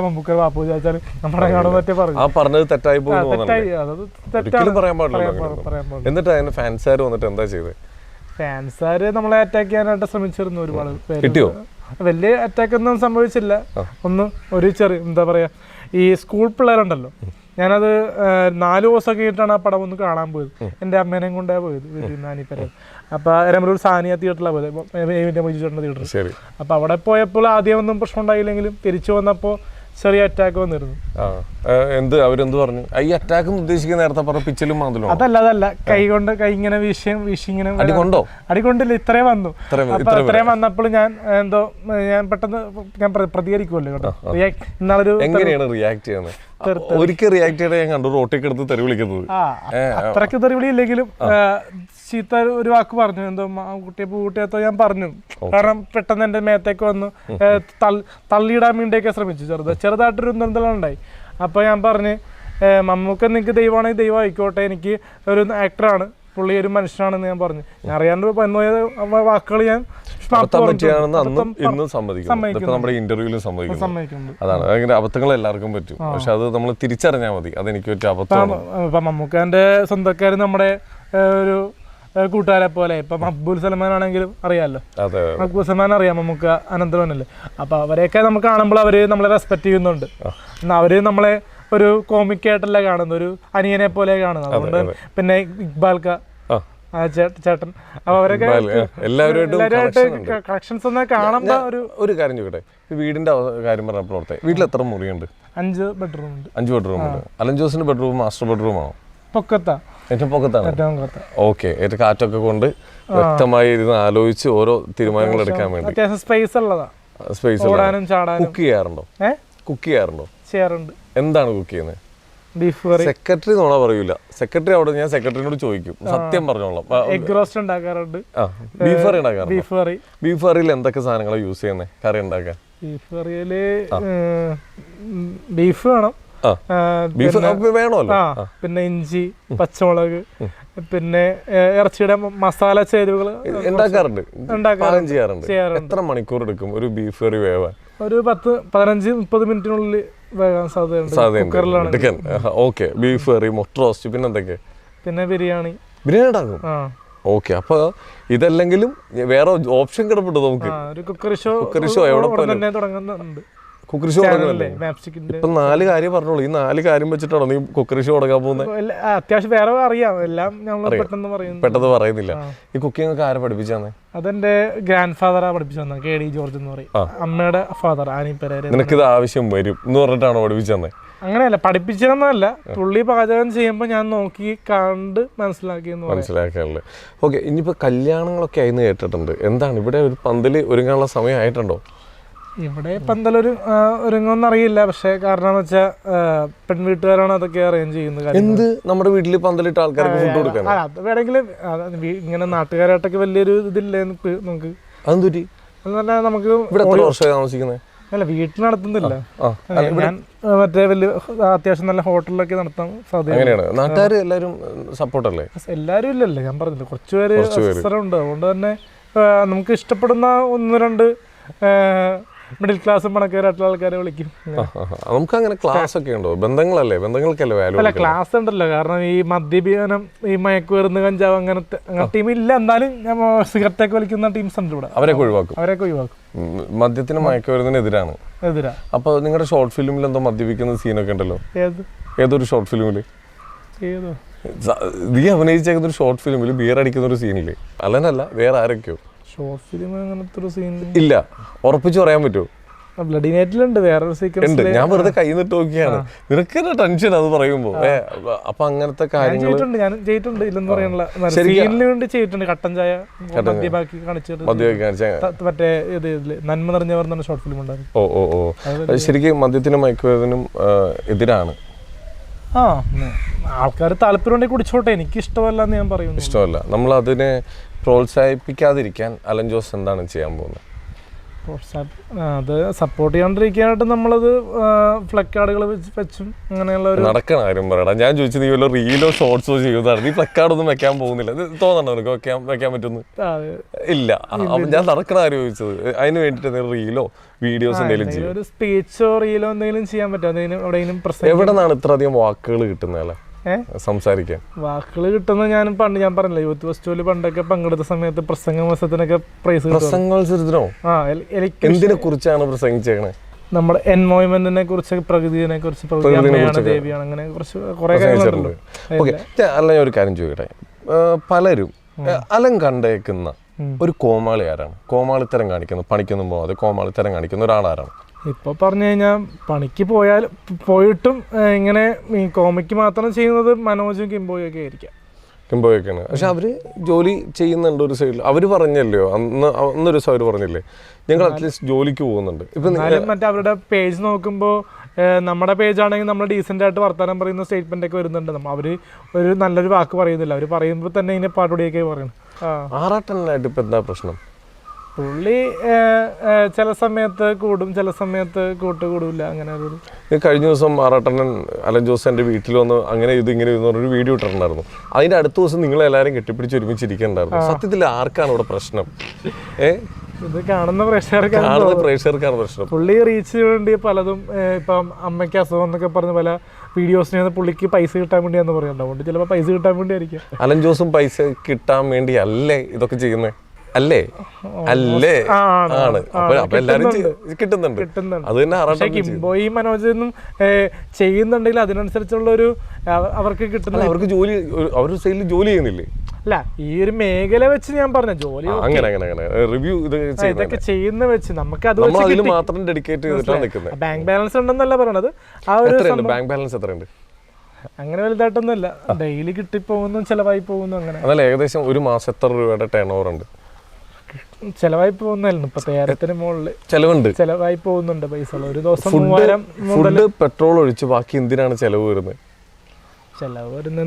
മമ്മൂക്ക വാപ്പു ചോദിച്ചാൽ നമ്മളെ കാണാൻ പറ്റേ പറഞ്ഞു. ആ പറഞ്ഞത് തെറ്റായി പോയി തെറ്റായി, അതത് തെറ്റാണ് പറയാൻ പാടില്ല. പറയാൻ പാടില്ല. എന്നിട്ട് അതിന് ഫാൻസുകാർ വന്നിട്ട് എന്താ ചെയ്തത്? ഫാൻസുകാര് നമ്മളെ അറ്റാക്ക് ചെയ്യാനായിട്ട് ശ്രമിച്ചിരുന്നു. ഒരുപാട് പേര്. കിട്ടിയോ? വലിയ അറ്റാക്ക് ഒന്നും സംഭവിച്ചില്ല. ഒരു ചെറിയ എന്താ പറയാ, ഈ സ്കൂൾ പിള്ളേരുണ്ടല്ലോ, ഞാനത് 4 ദിവസം കഴിഞ്ഞിട്ടാണ് ആ പടം ഒന്ന് കാണാൻ പോയത്. എൻ്റെ അമ്മേനെയും കൊണ്ടേ പോയത്, നാനിപ്പര. അപ്പൊ എരമലൂർ സാനിയ തിയേറ്ററിലാണ് പോയത്, മൊയ്തുചേട്ടൻ്റെ തിയേറ്റർ. അപ്പൊ അവിടെ പോയപ്പോൾ ആദ്യം ഒന്നും പ്രശ്നം ഉണ്ടായില്ലെങ്കിലും തിരിച്ചു വന്നപ്പോൾ ചെറിയ അറ്റാക്ക് വന്നിരുന്നു. അവരെന്ത് പറഞ്ഞു? ഈ അറ്റാക്ക് ഉദ്ദേശിക്കുന്ന നേരത്തെ പറഞ്ഞ പിച്ചിലും മാന്തലും? അതല്ല കൈ ഇങ്ങനെ വീശി ഇങ്ങനെ അടികൊണ്ടില്ല, ഇത്രയും വന്നു. ഇത്രയും വന്നപ്പോൾ ഞാൻ പെട്ടെന്ന് പ്രതികരിക്കുമല്ലോ കേട്ടോ. എങ്ങനെയാണ് റിയാക്ട് ചെയ്യുന്നത്? ഒരിക്കൽ റിയാക്ട് ചെയ്താൽ ഞാൻ കണ്ടു റോട്ടിക്ക് എടുത്ത് തെറി വിളിക്കുന്നത്. അത്രയ്ക്ക് തെറി വിളിയില്ലെങ്കിലും ചീത്ത ഒരു വാക്ക് പറഞ്ഞു. പൂട്ടിയത്തോ ഞാൻ പറഞ്ഞു. കാരണം പെട്ടെന്ന് എന്റെ മേത്തേക്ക് വന്നു തള്ളിയിടാൻ വേണ്ടിയൊക്കെ ശ്രമിച്ചു. ചെറുതായിട്ടൊരു ഉണ്ടായി. അപ്പൊ ഞാൻ പറഞ്ഞു, മമ്മൂക്ക നിങ്ങൾക്ക് ദൈവമാണെങ്കിൽ ദൈവം ആയിക്കോട്ടെ, എനിക്ക് ഒരു ആക്ടറാണ്, പുള്ളി ഒരു മനുഷ്യനാണെന്ന് ഞാൻ പറഞ്ഞു. ഞാൻ അറിയാണ്ട് വന്നുപോയ വാക്കുകൾ ഞാൻ നമ്മുടെ ഇന്റർവ്യൂവിലും സമ്മതിക്കുന്നു. അതാണ് അങ്ങനെ അബദ്ധങ്ങൾ എല്ലാവർക്കും പറ്റും. പക്ഷെ അത് നമ്മൾ തിരിച്ചറിഞ്ഞാൽ മതി. അതെനിക്ക് പറ്റിയ അബദ്ധമാണ്. ഇപ്പൊ മമ്മൂക്കാന്റെ സ്വന്തക്കാര് നമ്മുടെ ഒരു കൂട്ടുകാരെ പോലെ ഇപ്പൊ മക്ബൂൽ സൽമാൻ ആണെങ്കിലും അറിയാമല്ലോ. മക്ബൂൽ സൽമാൻ അറിയാം, മമ്മൂക്ക അനന്തരവനല്ലേ. അപ്പൊ അവരെയൊക്കെ നമുക്ക് കാണുമ്പോൾ അവര് നമ്മളെ റെസ്പെക്ട് ചെയ്യുന്നുണ്ട്. അവര് നമ്മളെ ഒരു കോമിക്കായിട്ടല്ല കാണുന്നത്, ഒരു അനിയനെ പോലെ കാണുന്നത്. അതുകൊണ്ട് പിന്നെ ഇക്ബാൽക്ക ചേട്ടൻ, അപ്പൊ അവരൊക്കെ എല്ലാവരുമായിട്ട് കളക്ഷൻസ് ഒന്ന് കാണുമ്പോ ഒരു കാര്യം ചോദിക്കട്ടെ, വീടിന്റെ കാര്യം പറഞ്ഞപ്പോഴത്തെ വീട്ടിൽ എത്ര മുറിയുണ്ട്? 5 ബെഡ്റൂം ഉണ്ട്. 5 ബെഡ്റൂം ഉണ്ട്. അലൻ ജോസിന്റെ ബെഡ്റൂം മാസ്റ്റർ ബെഡ്റൂം ആണോ? ഏറ്റവും പൊക്കത്താണ്. ഓക്കെ. ഏറ്റവും കാറ്റൊക്കെ കൊണ്ട് വ്യക്തമായി ഇരുന്ന് ആലോചിച്ച് ഓരോ തീരുമാനങ്ങൾ എടുക്കാൻ വേണ്ടി സ്പേസ് ഉള്ളതാ. സ്പേസ്. കുക്ക് ചെയ്യാറുണ്ടോ? ചെയ്യാറുണ്ട്. എന്താണ് കുക്ക് ചെയ്യുന്നത്? ബീഫ് കറി. സെക്രട്ടറി നോണ പറയൂല. സെക്രട്ടറി അവിടെ ഞാൻ സെക്രട്ടറിനോട് ചോദിക്കും, സത്യം പറഞ്ഞോളാം. എഗ് റോസ്റ്റ് ഉണ്ടാക്കാറുണ്ട്. ബീഫ് കറി ഉണ്ടാക്കാറുണ്ട്. ബീഫ് കറിയിൽ എന്തൊക്കെ സാധനങ്ങളാണ് യൂസ് ചെയ്യുന്നത് കറി ഉണ്ടാക്കാൻ? ബീഫ് കറിയില് ബീഫ് വേണം, വേണമല്ലോ. പിന്നെ ഇഞ്ചി, പച്ചമുളക്, പിന്നെ ഇറച്ചിയുടെ മസാല ചേരുവകൾ ഉണ്ടാക്കാറുണ്ട്. എത്ര മണിക്കൂർ എടുക്കും ഒരു ബീഫ് കറി വേവാൻ? ഒരു 10-15-30 മിനിറ്റിനുള്ളിൽ വേകാൻ സാധ്യതയുണ്ട്. ഓക്കെ. ബീഫ് കറി, മുട്ട റോസ്റ്റ്, പിന്നെ എന്തൊക്കെ? പിന്നെ ബിരിയാണി ഉണ്ടാക്കും. ഓക്കെ. അപ്പൊ ഇതല്ലെങ്കിലും വേറെ ഓപ്ഷൻ കിടപ്പുണ്ട് നമുക്ക്. കുക്കറി ഷോ എവിടെ തുടങ്ങുന്നുണ്ട്. കുക്കറി ഷോ ഇപ്പൊ 4 കാര്യം പറഞ്ഞോളൂ. ഈ 4 കാര്യം വെച്ചിട്ടാണോ നീ കുക്കറി ഷോ തുടങ്ങാൻ പോകുന്നത്? അത്യാവശ്യം വേറെ അറിയാം, എല്ലാം പെട്ടെന്ന് പറയുന്നില്ല. ഈ കുക്കിംഗ് ഒക്കെ ആരെ പഠിപ്പിച്ചാന്ന്? അതെന്റെ ഗ്രാൻഡ് ഫാദറാ പഠിപ്പിച്ചു തന്നെ, KD ജോർജ് എന്ന് പറയും. അമ്മയുടെ ഫാദർ ആനി പെരേര. നിനക്കിത് ആവശ്യം വരും എന്ന് പറഞ്ഞിട്ടാണോ പഠിപ്പിച്ചെന്നേ? അങ്ങനെയല്ല, പഠിപ്പിച്ചതെന്നല്ല, പുള്ളി പാചകം ചെയ്യുമ്പോ ഞാൻ നോക്കി കണ്ട് മനസ്സിലാക്കിയല്ലേ. ഓക്കെ. ഇനിയിപ്പോ കല്യാണങ്ങളൊക്കെ ആയിന്ന് കേട്ടിട്ടുണ്ട്. എന്താണ് ഇവിടെ ഒരു പന്തല് ഒരുങ്ങാനുള്ള സമയം ആയിട്ടുണ്ടോ? ഇവിടെ പന്തലൊരു ഒരുങ്ങോന്നറിയില്ല. പക്ഷെ കാരണം എന്ന് വെച്ചാൽ പെൺവീട്ടുകാരാണ് അതൊക്കെ അറേഞ്ച് ചെയ്യുന്നത്. എന്ത് നമ്മുടെ വീട്ടിൽ പന്തലിട്ട് ആൾക്കാർക്ക് ഫുഡ് കൊടുക്കാൻ? അത് വേണമെങ്കിൽ ഇങ്ങനെ നാട്ടുകാരായിട്ടൊക്കെ വലിയൊരു ഇതില്ലേ നമുക്ക്. അതെന്തുപറ്റി? നമുക്ക് ഇവിടെ എത്ര വർഷമായി താമസിക്കുന്നത്? അല്ല, വീട്ടിൽ നടത്തുന്നില്ല. ഞാൻ മറ്റേ വലിയ അത്യാവശ്യം നല്ല ഹോട്ടലിലൊക്കെ നടത്താൻ സാധ്യത. നാട്ടുകാർ എല്ലാവരും സപ്പോർട്ടല്ലേ? എല്ലാവരും ഇല്ലല്ലേ, ഞാൻ പറഞ്ഞില്ല, കുറച്ചുപേര് അവസരമുണ്ട്. അതുകൊണ്ട് തന്നെ നമുക്ക് ഇഷ്ടപ്പെടുന്ന 1-2 മിഡിൽ ക്ലാസ് പണക്കാരായിട്ടുള്ള ആൾക്കാരെ വിളിക്കും. നമുക്ക് അങ്ങനെ ക്ലാസ് ഒക്കെ ഉണ്ടോ? ബന്ധങ്ങൾക്കല്ലേ വാല്യൂ? അല്ല, ക്ലാസ് ഉണ്ടല്ലോ. കാരണം ഈ മദ്യപാനം, ഈ മയക്കുമരുന്ന്, കഞ്ചാവ്, അങ്ങനത്തെ ടീമില്ല. എന്നാലും ഞാൻ സിഗരറ്റൊക്കെ വലിക്കുന്ന ടീംസ് ഉണ്ട് ഇവിടെ. അവരൊക്കെ ഒഴിവാക്കും. മദ്യത്തിന് മയക്കുമരുന്നിനെതിരാണ്. അപ്പൊ നിങ്ങളുടെ ഷോർട്ട് ഫിലിമിൽ എന്തോ മദ്യപിക്കുന്ന സീനൊക്കെ ഉണ്ടല്ലോ. ഏതൊരു ഷോർട്ട് ഫിലിമില്? നീ അഭിനയിച്ചേക്കുന്ന ഒരു ഷോർട്ട് ഫിലിമിൽ ബിയർ അടിക്കുന്ന ഒരു സീനില്ലേ? അല്ലനല്ല, വേറെ ആരൊക്കെയോ ഷോർട്ട് ഫിലിം അങ്ങനത്തെ ഒരു സീൻ ഇല്ല. ഉറപ്പിച്ചു പറയാൻ പറ്റുമോ? ബ്ലഡി നൈറ്റിലുണ്ട്, വേറൊരു സീക്വൻസ്. ഞാൻ വെറുതെ കൈ നിട്ട് നോക്കിയാണ്. നിനക്ക് ടെൻഷൻ അത് പറയുമ്പോ. അപ്പൊ അങ്ങനത്തെ കാര്യങ്ങൾ ഞാൻ ചെയ്തിട്ടുണ്ട്. ഇല്ലെന്ന് പറയാനുള്ള സീനിന് വേണ്ടി ചെയ്തിട്ടുണ്ട്. കട്ടൻ ചായ മദ്യപാക്കി കാണിച്ചിട്ട് മറ്റേ നന്മ നിറഞ്ഞവർ എന്ന ഷോർട്ട് ഫിലിം ഉണ്ടായിരുന്നു. ശരിക്കും മദ്യത്തിനും മയക്കുമരുന്നിനും എതിരാണ്. ആൾക്കാർ താല്പര്യം ഉണ്ടെങ്കിൽ കുടിച്ചോട്ടെ, എനിക്ക് ഇഷ്ടമല്ല എന്ന് ഞാൻ പറയുന്നു. ഇഷ്ടമല്ല. നമ്മൾ അതിനെ പ്രോത്സാഹിപ്പിക്കാതിരിക്കാൻ അലൻ ജോസ് എന്താണ് ചെയ്യാൻ പോകുന്നത്? അത് സപ്പോർട്ട് ചെയ്യാണ്ടിരിക്കാനായിട്ട് നമ്മളത് ഫ്ലക്ക് കാർഡുകൾ വെച്ചും അങ്ങനെയുള്ള ഒരു നടക്കണ കാര്യം പറയടാ. ഞാൻ ചോദിച്ചത് നീ വല്ല റീലോ ഷോർട്സോ ചെയ്യുന്നതാണ്. നീ ഫ്ലക്ക് കാർഡൊന്നും വെക്കാൻ പോകുന്നില്ല. ഇത് തോന്നണോ നിനക്ക് വെക്കാൻ പറ്റുന്നു? ഇല്ല. ഞാൻ നടക്കണ കാര്യം ചോദിച്ചത്. അതിന് വേണ്ടിട്ട് റീലോ വീഡിയോസ് എന്തെങ്കിലും ചെയ്യും? ഒരു സ്പീച്ചോ റീലോ എന്തെങ്കിലും ചെയ്യാൻ പറ്റുമോ? എവിടെയെങ്കിലും എവിടെ നിന്നാണ് ഇത്ര അധികം വാക്കുകൾ കിട്ടുന്നതല്ലേ സംസാരിക്കാൻ? വാക്കുകൾ കിട്ടുന്നത് ഞാൻ പറഞ്ഞില്ല, യൂത്ത് ഫെസ്റ്റിവൽ പണ്ടൊക്കെ പങ്കെടുത്ത സമയത്ത് പ്രസംഗ മത്സരത്തിനൊക്കെ പ്രൈസ്. പ്രസംഗോത്സവത്തിനോ? എന്തിനെ കുറിച്ചാണ് പ്രസംഗിച്ചേക്കണേ? നമ്മുടെ എൻവയോൺമെന്റിനെ കുറിച്ച്, പ്രകൃതിയെ കുറിച്ച്, ദേവിയാണ്, അങ്ങനെ കുറച്ച് കുറെ കാര്യങ്ങളുണ്ട്. അല്ല, ഞാൻ ഒരു കാര്യം ചോദിക്കട്ടെ. പലരും അലം കണ്ടേക്കുന്ന ഒരു കോമാളി ആരാണ്? കോമാളിത്തരം കാണിക്കുന്ന, പണിക്കൊന്നും പോകാതെ കോമാളിത്തരം കാണിക്കുന്ന ഒരാളാരാണ്? ഇപ്പോൾ പറഞ്ഞു കഴിഞ്ഞാൽ പണിക്ക് പോയിട്ടും ഇങ്ങനെ ഈ കോമിക്ക് മാത്രം ചെയ്യുന്നത് മനോജും കിംബോയും ഒക്കെ ആയിരിക്കാം. കിംബോയൊക്കെയാണ്. പക്ഷെ അവര് ജോലി ചെയ്യുന്നുണ്ട് ഒരു സൈഡിൽ. അവര് പറഞ്ഞല്ലോ അന്നൊരു ദിവസം അവര് പറഞ്ഞില്ലേ ഞങ്ങൾ അറ്റ്ലീസ്റ്റ് ജോലിക്ക് പോകുന്നുണ്ട്. ഇപ്പൊ മറ്റേ അവരുടെ പേജ് നോക്കുമ്പോൾ നമ്മുടെ പേജ് ആണെങ്കിൽ നമ്മൾ ഡീസെന്റ് ആയിട്ട് വർത്താനം പറയുന്ന സ്റ്റേറ്റ്മെന്റ് ഒക്കെ വരുന്നുണ്ട്. അവര് ഒരു നല്ലൊരു വാക്ക് പറയുന്നില്ല. അവര് പറയുമ്പോൾ തന്നെ ഇതിനെ പാട്ടുപടിയൊക്കെ പറയണം. ആറാട്ടനായിട്ട് ഇപ്പൊ എന്താ പ്രശ്നം? പുള്ളി ചില സമയത്ത് കൂടും, ചില സമയത്ത് കൂടില്ല. അങ്ങനെ കഴിഞ്ഞ ദിവസം ആറാട്ടണ്ണൻ അലൻ ജോസ് എൻ്റെ വീട്ടിൽ വന്ന് അങ്ങനെ ഇങ്ങനെ ഒരു വീഡിയോ ഇട്ടിട്ടുണ്ടായിരുന്നു. അതിന്റെ അടുത്ത ദിവസം നിങ്ങളെല്ലാവരും കെട്ടിപ്പിടിച്ച് ഒരുമിച്ചിരിക്കണ്ടായിരുന്നു. സത്യത്തിൽ ആർക്കാണ് ഇവിടെ പ്രശ്നം? ഇത് കാണുന്ന പ്രേക്ഷകർക്കാണ് പ്രശ്നം. പുള്ളി റീച്ച് വേണ്ടി പലതും, ഇപ്പം അമ്മയ്ക്ക് അസുഖം എന്നൊക്കെ പറഞ്ഞ പല വീഡിയോസിന് പുള്ളിക്ക് പൈസ കിട്ടാൻ വേണ്ടിയാന്ന് പറയുന്നുണ്ട്. അതുകൊണ്ട് ചിലപ്പോൾ പൈസ കിട്ടാൻ വേണ്ടി ആയിരിക്കും. അലൻ ജോസും പൈസ കിട്ടാൻ വേണ്ടി അല്ലേ ഇതൊക്കെ ചെയ്യുന്നത്? അല്ലേ ആണ്. അപ്പൊ എല്ലാരും കിട്ടുന്നുണ്ട്. അത് തന്നെ കിംബോയി മനോജൊന്നും ചെയ്യുന്നുണ്ടെങ്കിൽ അതിനനുസരിച്ചുള്ള ഒരു അവർക്ക് കിട്ടുന്ന, അവർക്ക് ജോലി, അവർ സൈഡിൽ ജോലി ചെയ്യുന്നില്ലേ? അല്ല, ഈ ഒരു മേഖല വെച്ച് ഞാൻ പറഞ്ഞ ജോലി അങ്ങനെ റിവ്യൂ ഇതൊക്കെ ചെയ്യുന്ന വെച്ച് നമുക്ക് അത് മാത്രം ഡെഡിക്കേറ്റ് ചെയ്തിട്ടാണ് നിൽക്കുന്നത്. ബാങ്ക് ബാലൻസ് ഉണ്ടെന്നല്ല പറയണത്. ആ ഒരു ബാങ്ക് ബാലൻസ് എത്രയുണ്ട്? അങ്ങനെ വലുതായിട്ടൊന്നുമില്ല. ഡെയിലി കിട്ടിപ്പോകുന്നു, ചെലവായി പോകുന്നു. അങ്ങനെ അതല്ല, ഏകദേശം ഒരു മാസം എത്ര രൂപയുടെ ടേൺ ഓവർ ഉണ്ട്? ചെലവായി പോകുന്നല്ലോ 30,000 മുകളിൽ ചെലവായി പോകുന്നുണ്ട് പൈസ. ഒരു ദിവസം ഫുഡ് പെട്രോൾ ഒഴിച്ച് ബാക്കി എന്തിനാണ് ചെലവ് വരുന്നത്?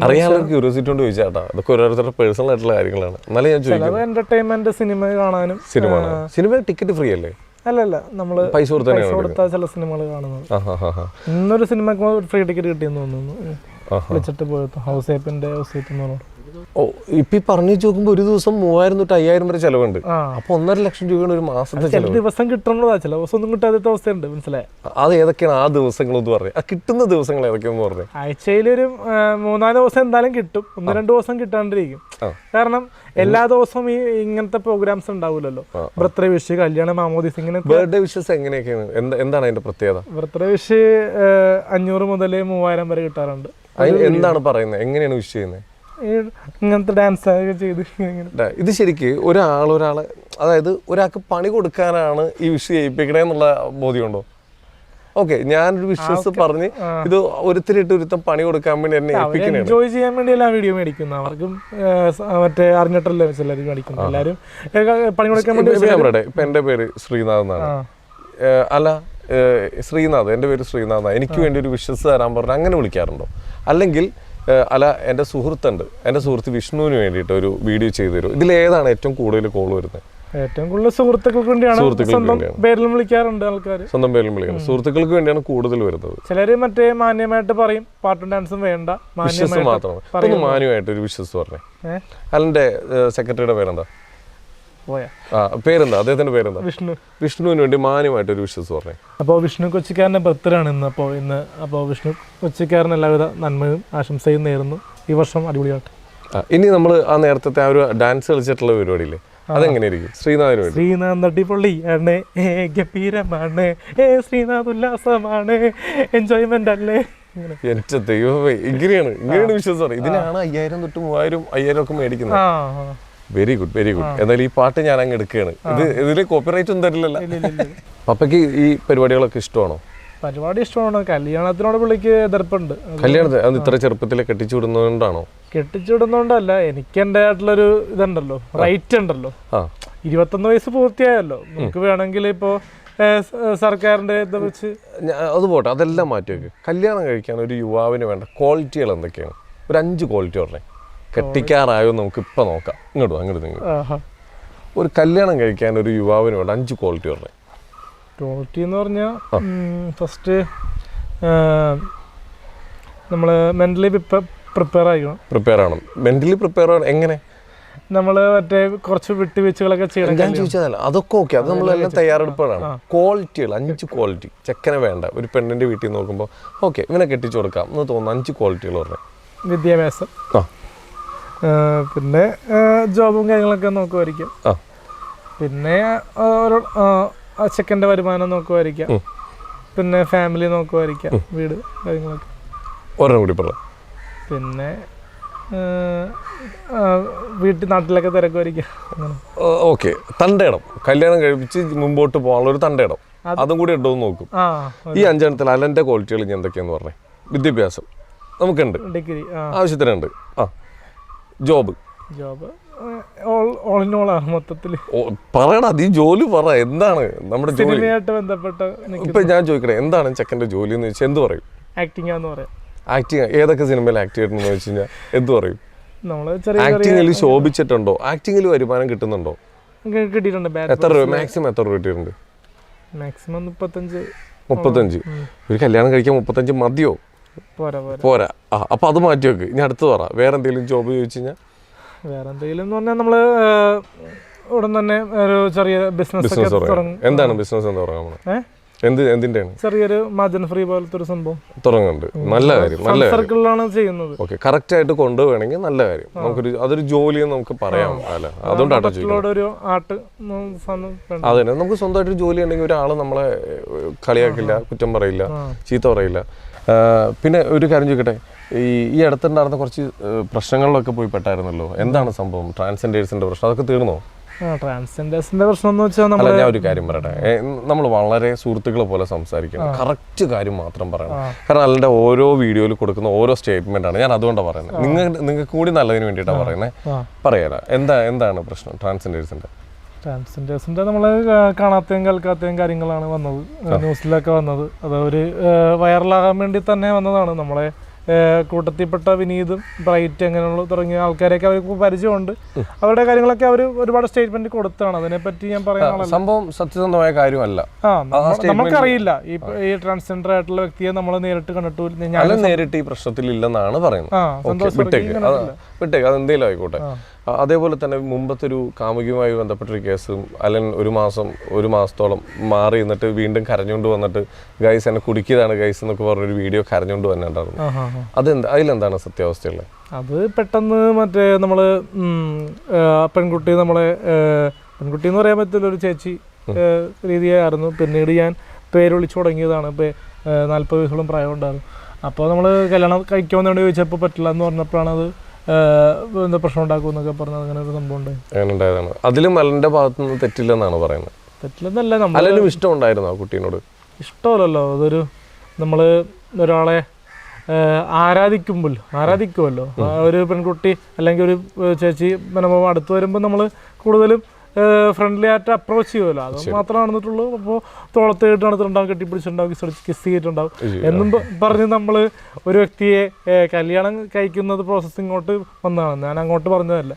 അറിയാനുള്ള ക്യൂരിയോസിറ്റി കൊണ്ട് ചോദിച്ചാട്ടാ. അതൊക്കെ ഓരോരുത്തരുടെ പേഴ്സണൽ ആയിട്ടുള്ള കാര്യങ്ങളാണ്. എന്നാലും ഞാൻ ചോദിക്കുന്നത് എന്റർടൈൻമെന്റ്, സിനിമ കാണാനും. സിനിമ ടിക്കറ്റ് ഫ്രീ അല്ലേ? അല്ലല്ല, നമ്മള് പൈസ കൊടുത്താൽ ചില സിനിമകൾ കാണുന്നത്. ഇന്നൊരു സിനിമക്ക് ഫ്രീ ടിക്കറ്റ് കിട്ടിയെന്ന് തോന്നുന്നു. വിളിച്ചിട്ട് പോയത് ഹൗസ് ഏപ്പിന്റെ ഇപ്പൊ പറഞ്ഞു നോക്കുമ്പോ ഒരു ദിവസം 3,000 തൊട്ട് 5,000 വരെ ചെലവുണ്ട്. അപ്പൊ 1.5 ലക്ഷം രൂപയാണ് ഒരു മാസത്തെ ചെലവ്. ദിവസം കിട്ടുന്നതാ, ചില ദിവസം ഒന്നും കിട്ടാത്ത അവസ്ഥയുണ്ട്. മനസ്സിലായി? അത് ഏതൊക്കെയാണ് ആ ദിവസങ്ങളെന്ന് പറഞ്ഞത്? ആ കിട്ടുന്ന ദിവസങ്ങൾ ഏതൊക്കെയാന്ന് പറഞ്ഞത്? ആഴ്ചയിലൊരു 3-4 ദിവസം എന്തായാലും കിട്ടും. 1-2 ദിവസം കിട്ടാണ്ടിരിക്കും. കാരണം എല്ലാ ദിവസവും ഈ ഇങ്ങനത്തെ പ്രോഗ്രാംസ് ഉണ്ടാവില്ലല്ലോ. ബർത്ത്ഡേ വിഷ്, കല്യാണം, മാമോദീസ്, ഇങ്ങനെ. ബർത്ത്ഡേ വിഷസ് എങ്ങനെയൊക്കെയാണ്? എന്താണ് അതിന്റെ പ്രത്യേകത? ബർത്ത്ഡേ വിഷ് 500 മുതൽ 3,000 വരെ കിട്ടാറുണ്ട്. എന്താണ് പറയുന്നത്? എങ്ങനെയാണ് വിഷ് ചെയ്യുന്നത്? ഇങ്ങനത്തെ ഡാൻസ് ഒക്കെ ചെയ്ത്. ഇത് ശരിക്ക് ഒരാളെ, അതായത് ഒരാൾക്ക് പണി കൊടുക്കാനാണ് ഈ വിഷ് ചെയ്യിപ്പിക്കണേ എന്നുള്ള ബോധ്യമുണ്ടോ? ഓക്കെ, ഞാനൊരു വിശ്വസ് പറഞ്ഞ് ഇത് ഒരുത്തം പണി കൊടുക്കാൻ വേണ്ടി എന്നെ ഏൽപ്പിക്കണേ. എൻജോയ് ചെയ്യാൻ വേണ്ടി എല്ലാ വീഡിയോ മേടിക്കുന്നു. അവർക്കും മറ്റേ അറിഞ്ഞിട്ടല്ലേ എല്ലാവരും മേടിക്കുന്നു. എല്ലാവരും പണി കൊടുക്കാൻ വേണ്ടി. ഇപ്പൊ എന്റെ പേര് ശ്രീനാഥ് എന്നാണ്. അല്ല, ശ്രീനാഥ്, എൻ്റെ പേര് ശ്രീനാഥ്. എനിക്ക് വേണ്ടി ഒരു വിശ്വസ് തരാൻ പറഞ്ഞു അങ്ങനെ വിളിക്കാറുണ്ടോ? അല്ലെങ്കിൽ അല്ല, എൻ്റെ സുഹൃത്തുണ്ട്, എൻ്റെ സുഹൃത്ത് വിഷ്ണുവിന് വേണ്ടിയിട്ട് ഒരു വീഡിയോ ചെയ്തു തരും. ഇതിലേതാണ് ഏറ്റവും കൂടുതൽ കോൾ വരുന്നത്? ഏറ്റവും കൂടുതൽ സുഹൃത്തുക്കൾക്ക് വേണ്ടിയാണ്. സ്വന്തം പേരിലും വിളിക്കാറുണ്ട് ആൾക്കാർ. സ്വന്തം പേരിലും വിളിക്കുന്നത് സുഹൃത്തുക്കൾക്ക് വേണ്ടിയാണ് കൂടുതൽ വരുന്നത്. ചിലര് മറ്റേ മാന്യമായിട്ട് പറയും പാട്ടും ഡാൻസും വേണ്ട, വിശ്വസ് മാത്രമാണ്. മാന്യമായിട്ട് ഒരു വിശ്വസ് പറഞ്ഞേ. അലൻ്റെ സെക്രട്ടറിയുടെ പേരെന്താ? പേരെന്താ? അദ്ദേഹത്തിന്റെ പേരെന്താ? വിഷ്ണുവിന് വേണ്ടി മാന്യമായിട്ട് ഒരു വിശ്വസ് പറഞ്ഞേ. അപ്പോൾ വിഷ്ണു കൊച്ചിക്കാരൻ്റെ ബർത്ത്ഡേ ആണ് ഇന്ന്. അപ്പോൾ വിഷ്ണു കൊച്ചിക്കാരന് എല്ലാവിധ നന്മയും ആശംസയും നേരുന്നു. ഈ വർഷം അടിപൊളിയായിട്ട്. ഇനി നമ്മൾ ആ നേരത്തെ ആ ഒരു ഡാൻസ് കളിച്ചിട്ടുള്ള പരിപാടിയില്ലേ, അതെങ്ങനെയായിരിക്കും? ശ്രീനാഥിന് വേണ്ടി. ശ്രീനാഥ് അടിപൊളിയാണ്, ഗംഭീരമാണ്, ശ്രീനാഥ് ഉല്ലാസമാണ്, എൻജോയ്മെന്റ് അല്ലേ. എന്റെ ദൈവമേ, ഇങ്ങനെയാണ് വിശ്വാസം പറയും. ഇതിനാണ് 5,000 തൊട്ട് 3,000, 5,000 ഒക്കെ മേടിക്കുന്നത്. Very good, very good. എന്നാൽ ഈ പാട്ട് ഞാൻ അങ്ങ് എടുക്കുകയാണ്. ഇതില് കോപ്പിറൈറ്റ് ഒന്നും തരില്ലല്ലോ? പപ്പയ്ക്ക് ഈ പരിപാടികളൊക്കെ ഇഷ്ടമാണോ? പരിപാടി ഇഷ്ടമാണ്. കല്യാണത്തിനോട് പുള്ളിക്ക് എതിർപ്പുണ്ട്. കല്യാണത്തിന് അത് ഇത്ര ചെറുപ്പത്തിലെ കെട്ടിച്ചു വിടുന്നതുകൊണ്ടാണോ? കെട്ടിച്ചു വിടുന്നോണ്ടല്ല, എനിക്ക് എൻ്റെ ആയിട്ടുള്ളൊരു ഇതുണ്ടല്ലോ, റൈറ്റ് ഉണ്ടല്ലോ. 21 വയസ്സ് പൂർത്തിയായല്ലോ. നമുക്ക് വേണമെങ്കിൽ ഇപ്പോ സർക്കാരിന്റെ ഇത് വെച്ച് അത് പോട്ടെ, അതെല്ലാം മാറ്റി വെക്ക്. കല്യാണം കഴിക്കാൻ ഒരു യുവാവിന് വേണ്ട ക്വാളിറ്റികൾ എന്തൊക്കെയാണ്? ഒരു 5 ക്വാളിറ്റി പറഞ്ഞേ. കെട്ടിക്കാറായോ നമുക്ക് ഇപ്പം നോക്കാം. അങ്ങോട്ട് നിങ്ങൾ ഒരു കല്യാണം കഴിക്കാൻ ഒരു യുവാവിന് വേണ്ട 5 ക്വാളിറ്റി പറഞ്ഞേ. ക്വാളിറ്റി എന്ന് പറഞ്ഞാൽ ഫസ്റ്റ് നമ്മൾ മെൻ്റലി പ്രിപ്പയർ ആയിരിക്കണം. മെന്റലി പ്രിപ്പയർ എങ്ങനെ? നമ്മൾ മറ്റേ കുറച്ച് വിട്ടുവീഴ്ചകളൊക്കെ ചെയ്യണം. ഞാൻ ചോദിച്ചതല്ല, അതൊക്കെ ഓക്കെ, അത് നമ്മളെല്ലാം തയ്യാറെടുപ്പാണ്. ക്വാളിറ്റികൾ 5 ക്വാളിറ്റി ചെക്കനെ വേണ്ട ഒരു പെണ്ണിന്റെ വീട്ടിൽ നോക്കുമ്പോൾ ഓക്കെ ഇവനെ കെട്ടിച്ചു കൊടുക്കാം എന്ന് തോന്നുന്നു 5 ക്വാളിറ്റികൾ പറഞ്ഞു. വിദ്യാഭ്യാസം, പിന്നെ ജോബും കാര്യങ്ങളൊക്കെ നോക്കുമായിരിക്കും, പിന്നെ ചെക്കൻ്റെ വരുമാനം നോക്കുമായിരിക്കാം, പിന്നെ ഫാമിലി നോക്കുമായിരിക്കാം, വീട് കാര്യങ്ങളൊക്കെ. ഒരെണ്ണം കൂടി പറയാം. പിന്നെ വീട്ടിൽ നാട്ടിലൊക്കെ തിരക്കുമായിരിക്കാം. അങ്ങനെ ഓക്കെ. തണ്ടയിടം, കല്യാണം കഴിപ്പിച്ച് മുമ്പോട്ട് പോകാനുള്ള ഒരു തണ്ടയിടം, അതും കൂടി ഉണ്ടോ എന്ന് നോക്കും. ഈ 5 എണ്ണത്തിൽ അലൻ്റെ ക്വാളിറ്റികൾ ഇനി എന്തൊക്കെയാന്ന് പറഞ്ഞേ? വിദ്യാഭ്യാസം നമുക്കുണ്ട്, ഡിഗ്രി ആവശ്യത്തിനുണ്ട്. ജോബ് ഓൾ ഇൻ ഓൾ ആണ് മൊത്തത്തിൽ. പറയടാ, നീ ജോലി പറ, എന്താണ് നമ്മുടെ ജോലി? സിനിമയായിട്ട് ബന്ധപ്പെട്ട. ഇപ്പൊ ഞാൻ ചോദിക്കട്ടെ, എന്താണ് ചെക്കൻ്റെ ജോലി എന്ന് ചോദിച്ചാൽ എന്ത് പറയും? ആക്ടിംഗ് ആന്ന് പറയാം. ആക്ടിങ് ഏതൊക്കെ സിനിമയിൽ ആക്ട് ചെയ്തിട്ടുണ്ടെന്ന് ചോദിച്ചു കഴിഞ്ഞാൽ എന്ത് പറയും? ആക്ടിങ്ങിൽ ശോഭിച്ചിട്ടുണ്ടോ? ആക്ടിങ്ങിൽ വരുമാനം കിട്ടുന്നുണ്ടോ? കിട്ടിയിട്ടുണ്ട്. എത്ര രൂപ മാക്സിമം എത്ര രൂപ കിട്ടിയിട്ടുണ്ട്? മാക്സിമം 35. ഒരു കല്യാണം കഴിക്കാൻ 35 മതിയോ? പോരാ. അപ്പൊ അത് മാറ്റി വെക്ക്. ഇനി അടുത്ത് പറ, വേറെ എന്തെങ്കിലും ജോബ് ചോദിച്ചു കഴിഞ്ഞാൽ? വേറെ എന്തെങ്കിലും എന്ന് പറഞ്ഞാൽ നമ്മള് ഉടൻ തന്നെ ഒരു ചെറിയ ബിസിനസ്. എന്താണ് ബിസിനസ് എന്ന് പറയാൻ? എന്തിന്റെയാണ്? ചെറിയൊരു മാർജിൻ ഫ്രീ പോലത്തെ ഒരു സംഭവം തുടങ്ങുന്നുണ്ട്. നല്ല കാര്യം, നല്ല സർക്കിളിലാണ് ചെയ്യുന്നത്. ഓക്കെ, കറക്റ്റ് ആയിട്ട് കൊണ്ടുപോകണമെങ്കിൽ നല്ല കാര്യം. നമുക്കൊരു അതൊരു ജോലിയെന്ന് നമുക്ക് പറയാം. അല്ല, അതുകൊണ്ടാണ് അതെ, നമുക്ക് സ്വന്തമായിട്ട് ജോലി ഉണ്ടെങ്കിൽ ഒരാൾ നമ്മളെ കളിയാക്കില്ല, കുറ്റം പറയില്ല, ചീത്ത പറയില്ല. പിന്നെ ഒരു കാര്യം ചോദിക്കട്ടെ, ഈ അടുത്തുണ്ടായിരുന്ന കുറച്ച് പ്രശ്നങ്ങളിലൊക്കെ പോയി പെട്ടായിരുന്നല്ലോ, എന്താണ് സംഭവം? ട്രാൻസ്ജെൻഡേഴ്സിന്റെ പ്രശ്നം അതൊക്കെ തീർന്നോ? ട്രാൻസ്ജെൻഡേഴ്സിന്റെ പ്രശ്നം എന്ന് വെച്ചാൽ ഞാൻ ഒരു കാര്യം പറയട്ടെ, നമ്മൾ വളരെ സുഹൃത്തുക്കളെ പോലെ സംസാരിക്കണം, കറക്റ്റ് കാര്യം മാത്രം പറയണം. കാരണം അതിന്റെ ഓരോ വീഡിയോയിൽ കൊടുക്കുന്ന ഓരോ സ്റ്റേറ്റ്മെന്റ് ആണ്, ഞാൻ അതുകൊണ്ടാണ് പറയുന്നത്. നിങ്ങൾക്ക് കൂടി നല്ലതിന് വേണ്ടിയിട്ടാണ് പറയുന്നത്. പറയാ എന്താണ് പ്രശ്നം ട്രാൻസ്ജെൻഡേഴ്സിന്റെ നമ്മൾ കാണാത്തയും കേൾക്കാത്തയും കാര്യങ്ങളാണ് വന്നത്, ന്യൂസിലൊക്കെ വന്നത്. അത് ഒരു വൈറലാകാൻ വേണ്ടി തന്നെ വന്നതാണ്. നമ്മളെ കൂട്ടത്തിൽപ്പെട്ട വിനീതും ബ്രൈറ്റ് അങ്ങനെയുള്ള തുടങ്ങിയ ആൾക്കാരെയൊക്കെ അവർക്ക് പരിചയമുണ്ട്. അവരുടെ കാര്യങ്ങളൊക്കെ അവർ ഒരുപാട് സ്റ്റേറ്റ്മെന്റ് കൊടുത്താണ്. അതിനെപ്പറ്റി ഞാൻ പറയാനുള്ള സംഭവം സത്യസന്ധമായ കാര്യമല്ല. നമുക്കറിയില്ല ഈ ട്രാൻസ്ജെൻഡർ ആയിട്ടുള്ള വ്യക്തിയെ നമ്മൾ നേരിട്ട് കണ്ടിട്ടില്ല. നേരിട്ട് ഈ പ്രശ്നത്തിൽ ഇല്ലെന്നാണ് പറയുന്നത്. വിട്ടേക്ക്, അതെന്തേലും ആയിക്കോട്ടെ. അതേപോലെ തന്നെ മുമ്പത്തെ ഒരു കാമുകിയുമായി ബന്ധപ്പെട്ടൊരു കേസും അലൻ ഒരു മാസത്തോളം മാറി നിന്നിട്ട് വീണ്ടും കരഞ്ഞുകൊണ്ട് വന്നിട്ട് ഗൈസ് എന്നെ കുടിക്കിയതാണ് ഗൈസ് എന്നൊക്കെ പറഞ്ഞൊരു വീഡിയോ കരഞ്ഞുകൊണ്ട് വന്നിട്ടുണ്ടായിരുന്നു. അതിലെന്താണ് സത്യാവസ്ഥയുള്ളത്? അത് പെട്ടെന്ന് മറ്റേ നമ്മള് പെൺകുട്ടി എന്ന് പറയാൻ പറ്റില്ല, ഒരു ചേച്ചി രീതിയായിരുന്നു. പിന്നീട് ഞാൻ പേര് വിളിച്ചു തുടങ്ങിയതാണ്. ഇപ്പോൾ 40 വയസ്സോളം പ്രായം ഉണ്ടായിരുന്നു. അപ്പോൾ നമ്മൾ കല്യാണം കഴിക്കാമെന്ന് വേണ്ടി ചോദിച്ചപ്പോൾ പറ്റില്ല എന്ന് പറഞ്ഞപ്പോഴാണ് അത് എന്താ പ്രശ്നം ഉണ്ടാക്കും എന്നൊക്കെ പറഞ്ഞത്. അങ്ങനെ ഒരു സംഭവം ഉണ്ടായതാണ്. അതിലും അലന്റെ ഭാഗത്തു നിന്ന് തെറ്റില്ലെന്നാണ് പറയുന്നത്. തെറ്റില്ലെന്നല്ല, അലനും ഇഷ്ടം ഉണ്ടായിരുന്നു ആ കുട്ടീനോട്? ഇഷ്ടമല്ലല്ലോ, അതൊരു നമ്മൾ ഒരാളെ ആരാധിക്കുമല്ലോ. ഒരു പെൺകുട്ടി അല്ലെങ്കിൽ ഒരു ചേച്ചി മനോഭാവം അടുത്ത് വരുമ്പോൾ നമ്മൾ കൂടുതലും ഫ്രണ്ട്ലി ആയിട്ട് അപ്രോച്ച് ചെയ്യുമല്ലോ. അത് മാത്രമേ നടന്നിട്ടുള്ളൂ. അപ്പോൾ തോളത്തേട്ട് നടത്തിട്ടുണ്ടാവും, കെട്ടിപ്പിടിച്ചിട്ടുണ്ടാവും, കിസ് ചെയ്തിട്ടുണ്ടാവും എന്നും പറഞ്ഞ് നമ്മൾ ഒരു വ്യക്തിയെ കല്യാണം കഴിക്കുന്നത് പ്രോസസ്സ് ഇങ്ങോട്ട് വന്നതാണ്. ഞാൻ അങ്ങോട്ട് പറഞ്ഞതല്ല.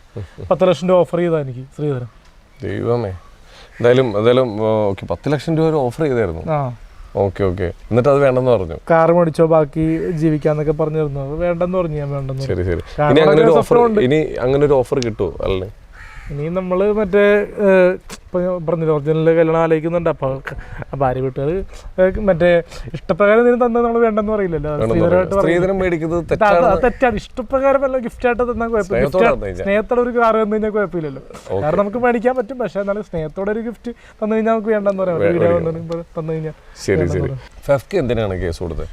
10 ലക്ഷം രൂപ ഓഫർ ചെയ്താ എനിക്ക് ശ്രീധരൻ. ദൈവമേ, എന്തായാലും 10 ലക്ഷം രൂപ ഓഫർ ചെയ്തായിരുന്നു. ഓക്കെ. എന്നിട്ട് അത് വേണ്ടെന്ന് പറഞ്ഞു. കാർ മേടിച്ചോ ബാക്കി ജീവിക്കാന്നൊക്കെ പറഞ്ഞിരുന്നത് വേണ്ടെന്ന് പറഞ്ഞു. ഞാൻ വേണ്ടെന്ന്. ശരി. ഇനി അങ്ങനെ ഒരു ഓഫർ കിട്ടുമോ? അല്ലേ, ഇനി നമ്മൾ മറ്റേ പറഞ്ഞില്ല ഒറിജിനൽ കല്യാണം ആലോചിക്കുന്നുണ്ട്. അപ്പോൾ ഭാര്യ വീട്ടുകാർ മറ്റേ ഇഷ്ടപ്രകാരം ഇതിന് തന്നെ നമ്മൾ വേണ്ടെന്ന് പറയില്ലല്ലോ. തെറ്റാണ്. ഇഷ്ടപ്രകാരമല്ല, ഗിഫ്റ്റായിട്ട് തന്നാൽ കുഴപ്പമില്ല. സ്നേഹത്തോടെ ഒരു കാർ തന്നു കഴിഞ്ഞാൽ കുഴപ്പമില്ലല്ലോ. കാരണം നമുക്ക് മേടിക്കാൻ പറ്റും. പക്ഷെ എന്നാലും സ്നേഹത്തോടെ ഒരു ഗിഫ്റ്റ് തന്നു കഴിഞ്ഞാൽ നമുക്ക് വേണ്ടെന്ന് പറയാം. തന്നു കഴിഞ്ഞാൽ. ശരി. ഫെഫ്ക എന്തിനാണ് കേസ് കൊടുത്തത്?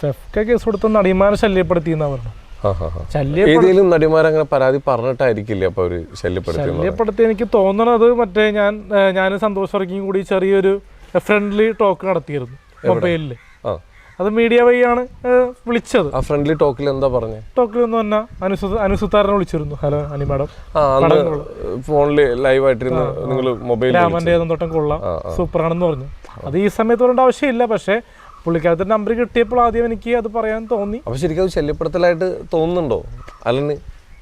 ഫെഫ്ക കേസ് കൊടുത്ത നടിമാരെ ശല്യപ്പെടുത്തിയെന്നാണ് പറഞ്ഞു. ഏതെങ്കിലും നടിമാർ അങ്ങനെ പരാതി പറഞ്ഞിട്ടായിരിക്കില്ല അപ്പൊ അവര് ശല്യപ്പെടുത്തി? എനിക്ക് തോന്നണത് മറ്റേ ഞാൻ സന്തോഷ് വർക്കിയും കൂടി ചെറിയൊരു ഫ്രണ്ട്ലി ടോക്ക് നടത്തിയിരുന്നു മൊബൈലില്. അത് മീഡിയ വഴിയാണ് വിളിച്ചത്. ആ ഫ്രണ്ട്ലി ടോക്കിൽ എന്താ പറഞ്ഞത്? ടോക്കിൽ എന്ന് പറഞ്ഞാൽ അനുസുത്താരനെ വിളിച്ചിരുന്നു. ഹലോ അനി മാഡം, ഫോണില് ലൈവ് ആയിട്ടിരുന്നു നിങ്ങൾ മൊബൈൽ രാമന്റെ തൊട്ടം കൊള്ളാം, സൂപ്പറാണെന്ന് പറഞ്ഞു. അത് ഈ സമയത്ത് പറയേണ്ട ആവശ്യമില്ല. പക്ഷെ പുള്ളിക്കാരത്തിന്റെ നമ്പർ കിട്ടിയപ്പോൾ ആദ്യം എനിക്ക് അത് പറയാൻ തോന്നി. അപ്പൊ ശരിക്കും അത് ശല്യപ്പെടുത്തലായിട്ട് തോന്നുന്നുണ്ടോ? അല്ലെങ്കിൽ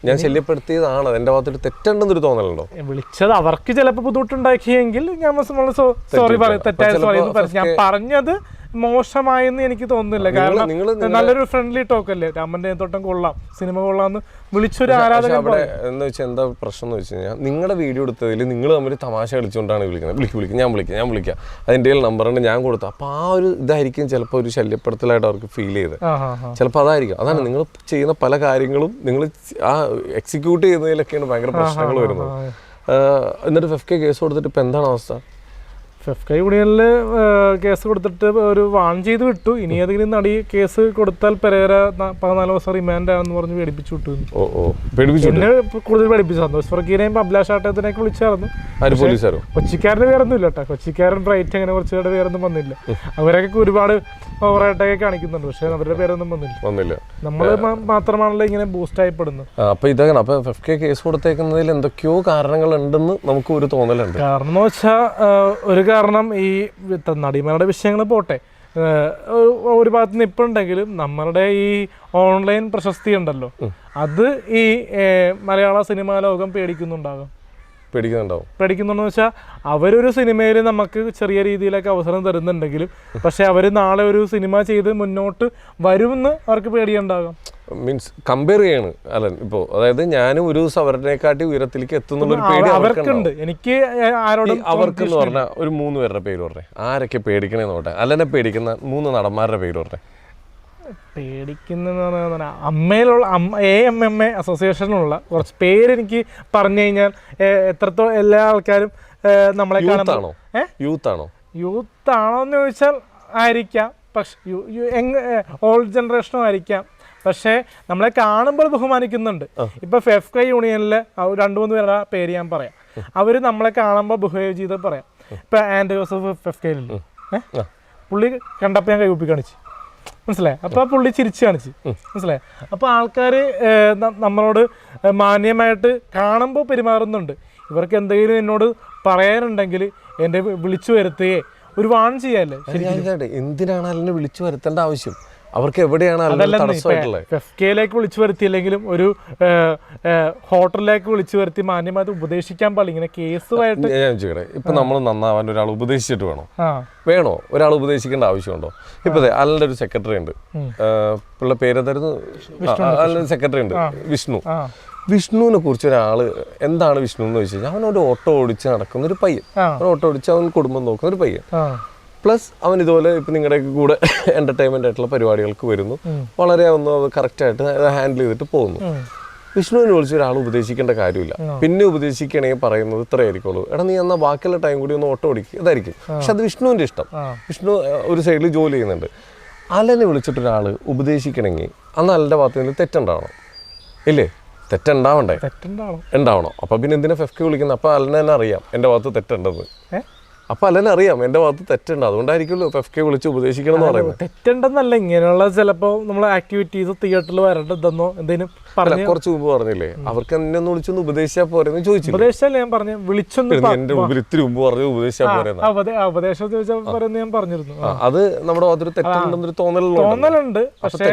ഞാൻ ശല്യപ്പെടുത്തിയതാണ്, എൻ്റെ ഭാഗത്തൊരു തെറ്റുണ്ടെന്നൊരു തോന്നലുണ്ടോ? വിളിച്ചത് അവർക്ക് ചിലപ്പോൾ ബുദ്ധിമുട്ടുണ്ടാക്കിയെങ്കിൽ ഞാൻ സോറി പറയും, തെറ്റായ സോറി എന്ന് പറയും. ഞാൻ പറഞ്ഞത് മോശമായെന്ന് എനിക്ക് തോന്നുന്നില്ല. കാരണം നല്ലൊരു ഫ്രണ്ട്ലി ടോക്ക് അല്ലേ, രാമന്റെ തോട്ടം കൊള്ളാം, സിനിമ കൊള്ളാം വിളിച്ചൊരു ആരാധകൻ. അവിടെ എന്ന് വെച്ചാൽ എന്താ പ്രശ്നം എന്ന് വെച്ച് കഴിഞ്ഞാൽ, നിങ്ങളുടെ വീഡിയോ എടുത്തതിൽ നിങ്ങൾ തമ്മിൽ തമാശ കളിച്ചുകൊണ്ടാണ് വിളിക്കുന്നത്. വിളിക്കും ഞാൻ വിളിക്കാം അതിൻ്റെ നമ്പറുണ്ട് ഞാൻ കൊടുത്തു. അപ്പോൾ ആ ഒരു ഇതായിരിക്കും ചിലപ്പോൾ ഒരു ശല്യപ്പെടുത്തലായിട്ട് അവർക്ക് ഫീൽ ചെയ്ത്, ചിലപ്പോൾ അതായിരിക്കും. അതാണ് നിങ്ങൾ ചെയ്യുന്ന പല കാര്യങ്ങളും നിങ്ങൾ ആ എക്സിക്യൂട്ട് ചെയ്യുന്നതിലൊക്കെയാണ് ഭയങ്കര പ്രശ്നങ്ങൾ വരുന്നത്. എന്നിട്ട് FK കേസ് കൊടുത്തിട്ട് ഇപ്പം എന്താണ് അവസ്ഥ? FK യൂണിയനിൽ കേസ് കൊടുത്തിട്ട് ഒരു വാൺ ചെയ്ത് വിട്ടു. ഇനി ഏതെങ്കിലും നടി കേസ് കൊടുത്താൽ പെരേര 14 ദിവസം റിമാൻഡ് ആണെന്ന് പറഞ്ഞ് പേടിപ്പിച്ചു വിട്ടു. എന്നെ കൂടുതൽ പേടിപ്പിച്ചു. സന്തോഷ് വർഗീനെയും അഭിലാഷ് ആട്ടത്തിനെയൊക്കെ വിളിച്ചായിരുന്നു. കൊച്ചിക്കാരൻ്റെ പേരൊന്നും ഇല്ല കേട്ടോ, കൊച്ചിക്കാരൻ ബ്രൈറ്റ് അങ്ങനെ കുറച്ചുകൂടെ പേരൊന്നും വന്നില്ല. അവരൊക്കെ ഒരുപാട് ഓവറായിട്ടൊക്കെ കാണിക്കുന്നുണ്ട്, പക്ഷെ അവരുടെ പേരൊന്നും വന്നില്ല. നമ്മൾ മാത്രമാണല്ലോ ഇങ്ങനെ ബൂസ്റ്റ് ആയിപ്പെടുന്നത്. അപ്പൊ ഇതാണ് അപ്പൊ FK കേസ് കൊടുത്തേക്കുന്നതിൽ എന്തൊക്കെയോ കാരണങ്ങൾ ഉണ്ടെന്ന് നമുക്ക് ഒരു തോന്നലുണ്ട്. കാരണം എന്ന് വെച്ചാൽ ഒരു കാരണം ഈ നടിമാരുടെ വിഷയങ്ങൾ പോട്ടെ, ഒരു ഭാഗത്ത് നിന്ന് ഇപ്പോഴുണ്ടെങ്കിലും നമ്മളുടെ ഈ ഓൺലൈൻ പ്രശസ്തി ഉണ്ടല്ലോ, അത് ഈ മലയാള സിനിമാ ലോകം പേടിക്കുന്നുണ്ടെന്ന് വെച്ചാൽ അവരൊരു സിനിമയിൽ നമുക്ക് ചെറിയ രീതിയിലൊക്കെ അവസരം തരുന്നുണ്ടെങ്കിലും പക്ഷെ അവർ നാളെ ഒരു സിനിമ ചെയ്ത് മുന്നോട്ട് വരുമെന്ന് അവർക്ക് പേടിയുണ്ടാകാം. മീൻസ് കമ്പയർ ചെയ്യാണ് അല്ല ഇപ്പോൾ, അതായത് ഞാനും ഒരു ദിവസം അവരുടെക്കാട്ടി ഉയരത്തിലേക്ക് എത്തുന്നുള്ളൊരു പേടി അവർക്കുണ്ട്. എനിക്ക് ആരോടും അവർക്ക് എന്ന് പറഞ്ഞാൽ ഒരു 3 പേരുടെ പേര് പറഞ്ഞേ, ആരൊക്കെ പേടിക്കണേന്ന് നോട്ടെ. അല്ലെന്നെ പേടിക്കുന്ന 3 നടന്മാരുടെ പേര് പറഞ്ഞേ. പേടിക്കുന്ന അമ്മയിലുള്ള AMMA അസോസിയേഷനിലുള്ള കുറച്ച് പേര് എനിക്ക് പറഞ്ഞു കഴിഞ്ഞാൽ എത്രത്തോളം എല്ലാ ആൾക്കാരും നമ്മളെ കാണുമ്പോൾ യൂത്ത് ആണോ എന്ന് ചോദിച്ചാൽ ആയിരിക്കാം, പക്ഷെ ഓൾഡ് ജനറേഷനും ആയിരിക്കാം. പക്ഷേ നമ്മളെ കാണുമ്പോൾ ബഹുമാനിക്കുന്നുണ്ട്. ഇപ്പൊ FK യൂണിയനിലെ 2-3 പേരുടെ പേര് ഞാൻ പറയാം. അവര് നമ്മളെ കാണുമ്പോൾ ബിഹേവ് ചെയ്ത് പറയാം. ഇപ്പൊ ആൻഡ് ജോസഫ് FK പുള്ളി കണ്ടപ്പോൾ ഞാൻ കൈകൂപ്പി കാണിച്ചു, മനസ്സിലായി. അപ്പോൾ ആ പുള്ളി ചിരിച്ചു കാണിച്ചു, മനസ്സിലായി. അപ്പോൾ ആൾക്കാർ നമ്മളോട് മാന്യമായിട്ട് കാണുമ്പോൾ പെരുമാറുന്നുണ്ട്. ഇവർക്ക് എന്തെങ്കിലും എന്നോട് പറയാനുണ്ടെങ്കിൽ എന്നെ വിളിച്ചു വരുത്തുകയെ ഒരു വാൺ ചെയ്യാല്ലേ. എന്തിനാണ് അതിനെ വിളിച്ചു വരുത്തേണ്ട ആവശ്യം? അവർക്ക് എവിടെയാണ് FKയിലേക്ക് വിളിച്ചു വരുത്തിയില്ലെങ്കിലും ഒരു ഹോട്ടലിലേക്ക് വിളിച്ചു വരുത്തി മാന്യമായിട്ട് ഉപദേശിക്കാൻ പാടില്ല. ഇങ്ങനെ കേസുമായിട്ട് ഞാൻ ചോദിക്കട്ടെ, ഇപ്പൊ നമ്മൾ നന്നാവാൻ ഒരാൾ ഉപദേശിച്ചിട്ട് വേണോ ഒരാൾ ഉപദേശിക്കേണ്ട ആവശ്യമുണ്ടോ? ഇപ്പൊ അലന്റെ ഒരു സെക്രട്ടറി ഉണ്ട്, പുള്ള പേരെന്തായിരുന്നു, അലന്റെ സെക്രട്ടറി ഉണ്ട് വിഷ്ണുവിനെ കുറിച്ച് ഒരാള് എന്താണ് വിഷ്ണു എന്ന് ചോദിച്ചു കഴിഞ്ഞാൽ, അവനൊരു ഓട്ടോ ഓടിച്ച് നടക്കുന്ന ഒരു പയ്യൻ, ഓട്ടോ ഓടിച്ച് അവൻ കുടുംബം നോക്കുന്ന ഒരു പയ്യൻ. പ്ലസ് അവൻ ഇതുപോലെ ഇപ്പം നിങ്ങളുടെ കൂടെ എന്റർടൈൻമെന്റ് ആയിട്ടുള്ള പരിപാടികൾക്ക് വരുന്നു, വളരെ ഒന്ന് കറക്റ്റായിട്ട് ഹാൻഡിൽ ചെയ്തിട്ട് പോകുന്നു. വിഷ്ണുവിനെ വിളിച്ച് ഒരാൾ ഉപദേശിക്കേണ്ട കാര്യമില്ല. പിന്നെ ഉപദേശിക്കണമെങ്കിൽ പറയുന്നത് ഇത്ര ആയിരിക്കുള്ളൂ, എടാ നീ എന്നാൽ ബാക്കിയുള്ള ടൈം കൂടി ഒന്ന് ഓട്ടോ ഓടിക്കുക, ഇതായിരിക്കും. പക്ഷെ അത് വിഷ്ണുവിൻ്റെ ഇഷ്ടം. വിഷ്ണു ഒരു സൈഡിൽ ജോലി ചെയ്യുന്നുണ്ട്. അലനെ വിളിച്ചിട്ടൊരാൾ ഉപദേശിക്കണമെങ്കിൽ അന്ന് അലൻ്റെ ഭാഗത്ത് നിന്ന് തെറ്റുണ്ടാവണം, ഇല്ലേ? ഉണ്ടാവണം. അപ്പൊ പിന്നെ എന്തിനാ FK വിളിക്കുന്നത്? അപ്പൊ അലനെ തന്നെ അറിയാം എൻ്റെ ഭാഗത്ത് തെറ്റുണ്ടെന്ന്. അപ്പൊ അല്ലെന്നെ അറിയാം എൻ്റെ ഭാഗത്ത് തെറ്റുണ്ട്, അതുകൊണ്ടായിരിക്കുമല്ലോ FK വിളിച്ച് ഉപദേശിക്കണം എന്ന് പറയുന്നത്. തെറ്റുണ്ടെന്നല്ല, ഇങ്ങനെയുള്ള ചിലപ്പോൾ നമ്മളെ ആക്ടിവിറ്റീസ് തിയേറ്ററിൽ വരേണ്ടതെന്നോ എന്തെങ്കിലും കുറച്ച് മുമ്പ് പറഞ്ഞില്ലേ, അവർക്ക് എന്നെ ഒന്ന് വിളിച്ചൊന്ന് ഉപദേശിച്ചാൽ പോരെന്ന് ചോദിച്ചു. ഉപദേശിച്ചല്ലേ ഞാൻ പറഞ്ഞു, വിളിച്ചൊന്ന് എന്റെ മുമ്പിൽ ഇത്തിരി മുമ്പ് പറഞ്ഞു ഉപദേശിച്ചാൽ പോരെ, ഉപദേശം ചോദിച്ചാൽ പോരെന്ന് ഞാൻ പറഞ്ഞിരുന്നു. അത് നമ്മുടെ ഭാഗത്തൊരു തെറ്റുണ്ടെന്നൊരു തോന്നലുണ്ട്. പക്ഷേ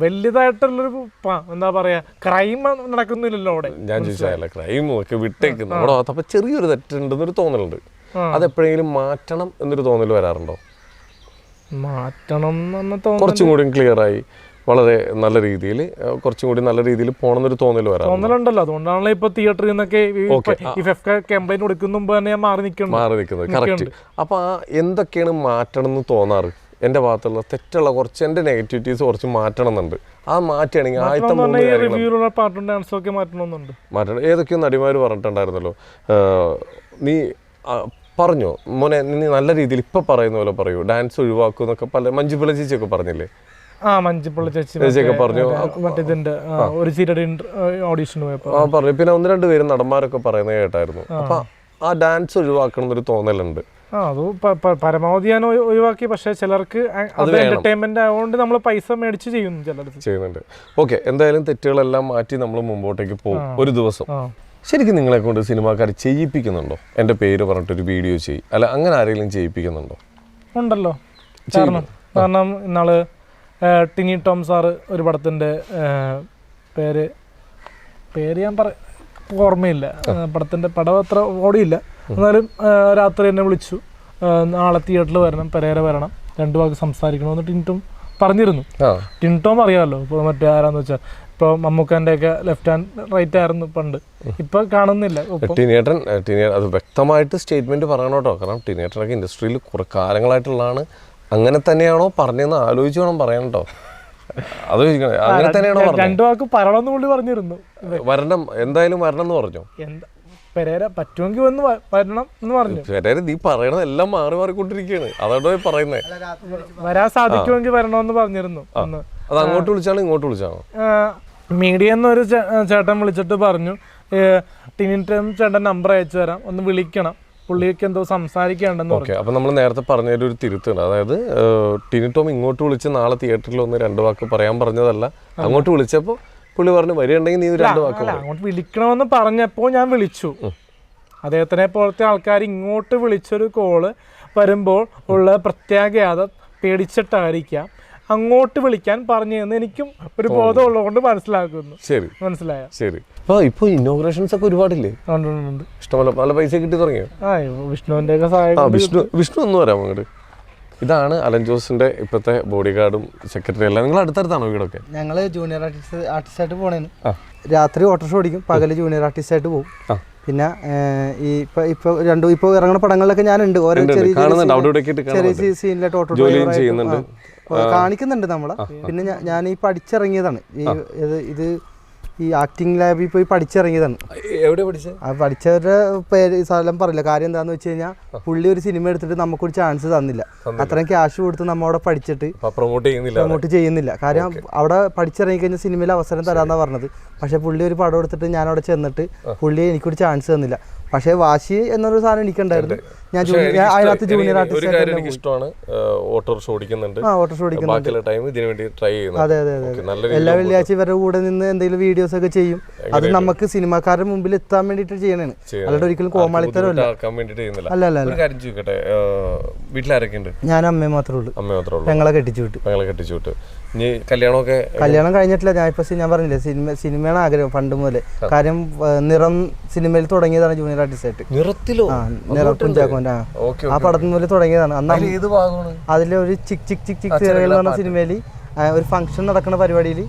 വലിയതായിട്ടുള്ളൊരു എന്താ പറയാ ക്രൈം നടക്കുന്നില്ലല്ലോ അവിടെ. ഞാൻ ചോദിച്ചാൽ ക്രൈമും ഒക്കെ വിട്ടേക്ക് നമ്മുടെ ഭാഗത്ത് അപ്പൊ ചെറിയൊരു തെറ്റുണ്ടെന്നൊരു തോന്നലുണ്ട്. അതെപ്പോഴെങ്കിലും മാറ്റണം എന്നൊരു തോന്നൽ വരാറുണ്ടോ? മാറ്റണം കുറച്ചും കൂടി ക്ലിയർ ആയി വളരെ നല്ല രീതിയിൽ കുറച്ചും കൂടി നല്ല രീതിയിൽ പോകണമെന്നൊരു തോന്നലുണ്ടല്ലോ. അതുകൊണ്ടാണല്ലോ ഇപ്പൊ തിയേറ്ററിൽ നിന്നൊക്കെ കംപ്ലൈന്റ് കൊടുക്കുന്ന മുമ്പ് തന്നെ മാറി നിൽക്കുന്നത്. കറക്റ്റ്. അപ്പൊ എന്തൊക്കെയാണ് മാറ്റണം എന്ന് തോന്നാറ്? എൻ്റെ ഭാഗത്തുള്ള തെറ്റുള്ള കുറച്ച് എൻ്റെ നെഗറ്റിവിറ്റീസ് കുറച്ച് മാറ്റണം എന്നുണ്ട്. ആ മാറ്റുകയാണെങ്കിൽ മാറ്റണം. ഏതൊക്കെയോ നടിമാർ പറഞ്ഞിട്ടുണ്ടായിരുന്നല്ലോ, നീ പറഞ്ഞോ മോനെ, നീ നല്ല രീതിയിൽ ഇപ്പൊ പറയുന്ന പോലെ പറയൂ, ഡാൻസ് ഒഴിവാക്കൂ എന്നൊക്കെ പല മഞ്ജുപിള്ള ചേച്ചിയൊക്കെ പറഞ്ഞില്ലേ? ചേച്ചിയൊക്കെ പറഞ്ഞു. പറഞ്ഞു. പിന്നെ 1-2 പേരും നടന്മാരൊക്കെ പറയുന്നത് കേട്ടായിരുന്നു. അപ്പൊ ആ ഡാൻസ് ഒഴിവാക്കണം എന്നൊരു തോന്നലുണ്ട്. അത് പരമാവധി ഞാൻ ഒഴിവാക്കി. പക്ഷെ ചിലർക്ക് എന്റർടൈൻമെന്റ് ആയതുകൊണ്ട് നമ്മൾ പൈസ മേടിച്ച് ചെയ്യുന്നുണ്ട്. ഓക്കെ, എന്തായാലും തെറ്റുകളെല്ലാം മാറ്റി നമ്മൾ മുമ്പോട്ടേക്ക് പോകും ഒരു ദിവസം. ശരിക്കും നിങ്ങളെ കൊണ്ട് സിനിമാക്കാർ ചെയ്യിപ്പിക്കുന്നുണ്ടോ? എൻ്റെ പേര് പറഞ്ഞിട്ടൊരു വീഡിയോ ചെയ്യും, അല്ല അങ്ങനെ ആരെങ്കിലും ചെയ്യിപ്പിക്കുന്നുണ്ടോ? ഉണ്ടല്ലോ. കാരണം ഇന്നാള് ടിനി ടോം സാറ് ഒരു പടത്തിൻ്റെ പേര് പേര് ഞാൻ ഓർമ്മയില്ല, പടം അത്ര ഓടിയില്ല. എന്നാലും രാത്രി എന്നെ വിളിച്ചു, നാളെ തിയേറ്ററിൽ വരണം, പെരേര വരണം, 2 വാക്ക് സംസാരിക്കണമെന്ന് ടിൻടോം പറഞ്ഞിരുന്നു. ടിൻടോം അറിയാമല്ലോ, ഇപ്പോൾ മറ്റേ ആരാന്ന് വെച്ചാൽ ഇപ്പോൾ മമ്മൂക്കാൻ്റെ ഒക്കെ ലെഫ്റ്റ് ഹാൻഡ് റൈറ്റ് ആയിരുന്നു പണ്ട്, ഇപ്പൊ കാണുന്നില്ല. ടിനേട്ടൻ അത് വ്യക്തമായിട്ട് സ്റ്റേറ്റ്മെന്റ് പറയണം കേട്ടോ, കാരണം ടിനേട്ടനൊക്കെ ഇൻഡസ്ട്രിയിൽ കുറെ കാലങ്ങളായിട്ടുള്ളതാണ്. അങ്ങനെ തന്നെയാണോ പറഞ്ഞതെന്ന് ആലോചിച്ച് വേണം പറയാൻ കേട്ടോ. അത് അങ്ങനെ തന്നെയാണോ 2 വാക്ക് പറയണമെന്ന് പുള്ളി പറഞ്ഞിരുന്നു. വരണം, എന്തായാലും വരണം എന്ന് പറഞ്ഞു. പെരേര പറ്റുമെങ്കിൽ വന്ന് വരണം എന്ന് പറഞ്ഞു. പെരേര നീ പറയണത് എല്ലാം മാറി മാറിക്കൊണ്ടിരിക്കുകയാണ്, അതാണോ പറയുന്നത്. വരാൻ സാധിക്കുമെങ്കിൽ വരണമെന്ന് പറഞ്ഞിരുന്നു. അത് അങ്ങോട്ട് വിളിച്ചാണോ ഇങ്ങോട്ട് വിളിച്ചാണോ? മീഡിയ എന്നൊരു ചേട്ടൻ വിളിച്ചിട്ട് പറഞ്ഞു, ടിനിറ്റം ചേട്ടൻ നമ്പർ അയച്ചു തരാം, ഒന്ന് വിളിക്കണം, പുള്ളിക്ക് എന്തോ സംസാരിക്കേണ്ടെന്ന് പറഞ്ഞു. അപ്പൊ നമ്മൾ നേരത്തെ പറഞ്ഞതിൽ ഒരു തിരുത്തുണ്ട്. അതായത് ടിനിറ്റോം ഇങ്ങോട്ട് വിളിച്ച് നാളെ തിയേറ്ററിൽ ഒന്ന് 2 വാക്ക് പറയാൻ പറഞ്ഞതല്ല, അങ്ങോട്ട് വിളിച്ചപ്പോൾ പുള്ളി പറഞ്ഞു വരികയുണ്ടെങ്കിൽ നീ 2 വാക്ക്. അങ്ങോട്ട് വിളിക്കണമെന്ന് പറഞ്ഞപ്പോൾ ഞാൻ വിളിച്ചു. അദ്ദേഹത്തിനെ പോലത്തെ ആൾക്കാർ ഇങ്ങോട്ട് വിളിച്ചൊരു കോള് വരുമ്പോൾ ഉള്ള പ്രത്യാഘാതം പേടിച്ചിട്ടായിരിക്കാം അങ്ങോട്ട് വിളിക്കാൻ പറഞ്ഞതെന്ന് എനിക്കും ഒരു ബോധം ഉള്ളതുകൊണ്ട് മനസ്സിലാക്കുന്നു. ശരി, മനസ്സിലായോ? ശരി. ഇപ്പൊ ഇന്നോഗ്രേഷൻസ് ഒക്കെ ഒരുപാടില്ലേ? ഇഷ്ടമല്ല, നല്ല പൈസ കിട്ടി തുടങ്ങിയോ? വിഷ്ണുവിന്റെ ഒക്കെ സഹായം. വിഷ്ണു ഒന്ന് വരാം അങ്ങോട്ട്. ഇതാണ് അലൻ ജോസിന്റെ ഇപ്പോഴത്തെ ബോഡി ഗാർഡും സെക്രട്ടറി എല്ലാം. നിങ്ങൾ അടുത്തടുത്താണോ വീടൊക്കെ? ഞങ്ങള് ജൂനിയർ ആർട്ടിസ്റ്റായിട്ട് പോണേന്. രാത്രി ഓട്ടോറിക്ഷ ഓടിക്കും, പകല് ജൂനിയർ ആർട്ടിസ്റ്റായിട്ട് പോകും. പിന്നെ ഇപ്പൊ ഇറങ്ങുന്ന പടങ്ങളിലൊക്കെ ഞാനുണ്ട്. ഓരോ ചെറിയ സീനിലായിട്ട് ഓട്ടോ ഡ്രൈവർ കാണിക്കുന്നുണ്ട് നമ്മളെ. പിന്നെ ഞാൻ ഈ പഠിച്ചിറങ്ങിയതാണ്, ഇത് ഈ ആക്ടിങ് ലാബിൽ പോയി പഠിച്ചിറങ്ങിയതാണ്. എവിടെ പഠിച്ചത്? പഠിച്ചവരുടെ പേര് സ്ഥലം പറയില്ല. കാര്യം എന്താണെന്ന് വെച്ച് കഴിഞ്ഞാൽ പുള്ളി ഒരു സിനിമ എടുത്തിട്ട് നമുക്കൊരു ചാൻസ് തന്നില്ല. അത്രയും ക്യാഷ് കൊടുത്ത് നമ്മൾ അവിടെ പഠിച്ചിട്ട് പ്രൊമോട്ട് ചെയ്യുന്നില്ല. കാര്യം അവിടെ പഠിച്ചിറങ്ങി കഴിഞ്ഞാൽ സിനിമയിൽ അവസരം തരാമെന്നാണ് പറഞ്ഞത്. പക്ഷെ പുള്ളി ഒരു പടം എടുത്തിട്ട് ഞാൻ അവിടെ ചെന്നിട്ട് പുള്ളി എനിക്കൊരു ചാൻസ് തന്നില്ല. പക്ഷേ വാശി എന്നൊരു സാധനം എനിക്കുണ്ടായിരുന്നു. ഞാൻ അതിനകത്ത് ജൂനിയർ ആർട്ടിസ്റ്റ്. അതെ അതെ അതെ. എല്ലാ വെള്ളിയാഴ്ച ഇവരുടെ കൂടെ നിന്ന് എന്തെങ്കിലും വീഡിയോസ് ഒക്കെ ചെയ്യും. അത് നമുക്ക് സിനിമാക്കാരുടെ മുമ്പിൽ എത്താൻ വേണ്ടിട്ട് ചെയ്യണേ, അല്ലാണ്ട് ഒരിക്കലും കോമാളിത്തരമല്ല. അല്ല അല്ല അല്ല. ഞാൻ അമ്മയെ മാത്രമേ ഉള്ളൂ. ഞങ്ങളെ കെട്ടിച്ചു വിട്ടു. കല്യാണം കഴിഞ്ഞിട്ടില്ല. ഞാൻ പറഞ്ഞില്ലേ, സിനിമയാണ് ആഗ്രഹം പണ്ട് മുതലേ. കാര്യം നിറം സിനിമയിൽ തുടങ്ങിയതാണ് ജൂനിയർ ആർട്ടിസ്റ്റ് ആയിട്ട്. നിറം കുഞ്ചാക്കോന്റെ ആ പടത്തിന് മുതൽ തുടങ്ങിയതാണ്. അന്ന് അതിലെ ഒരു ചിക് ചിക് ചിക് ചിക് എന്ന് പറഞ്ഞ സിനിമയിൽ ഒരു ഫംഗ്ഷൻ നടക്കുന്ന പരിപാടിയിൽ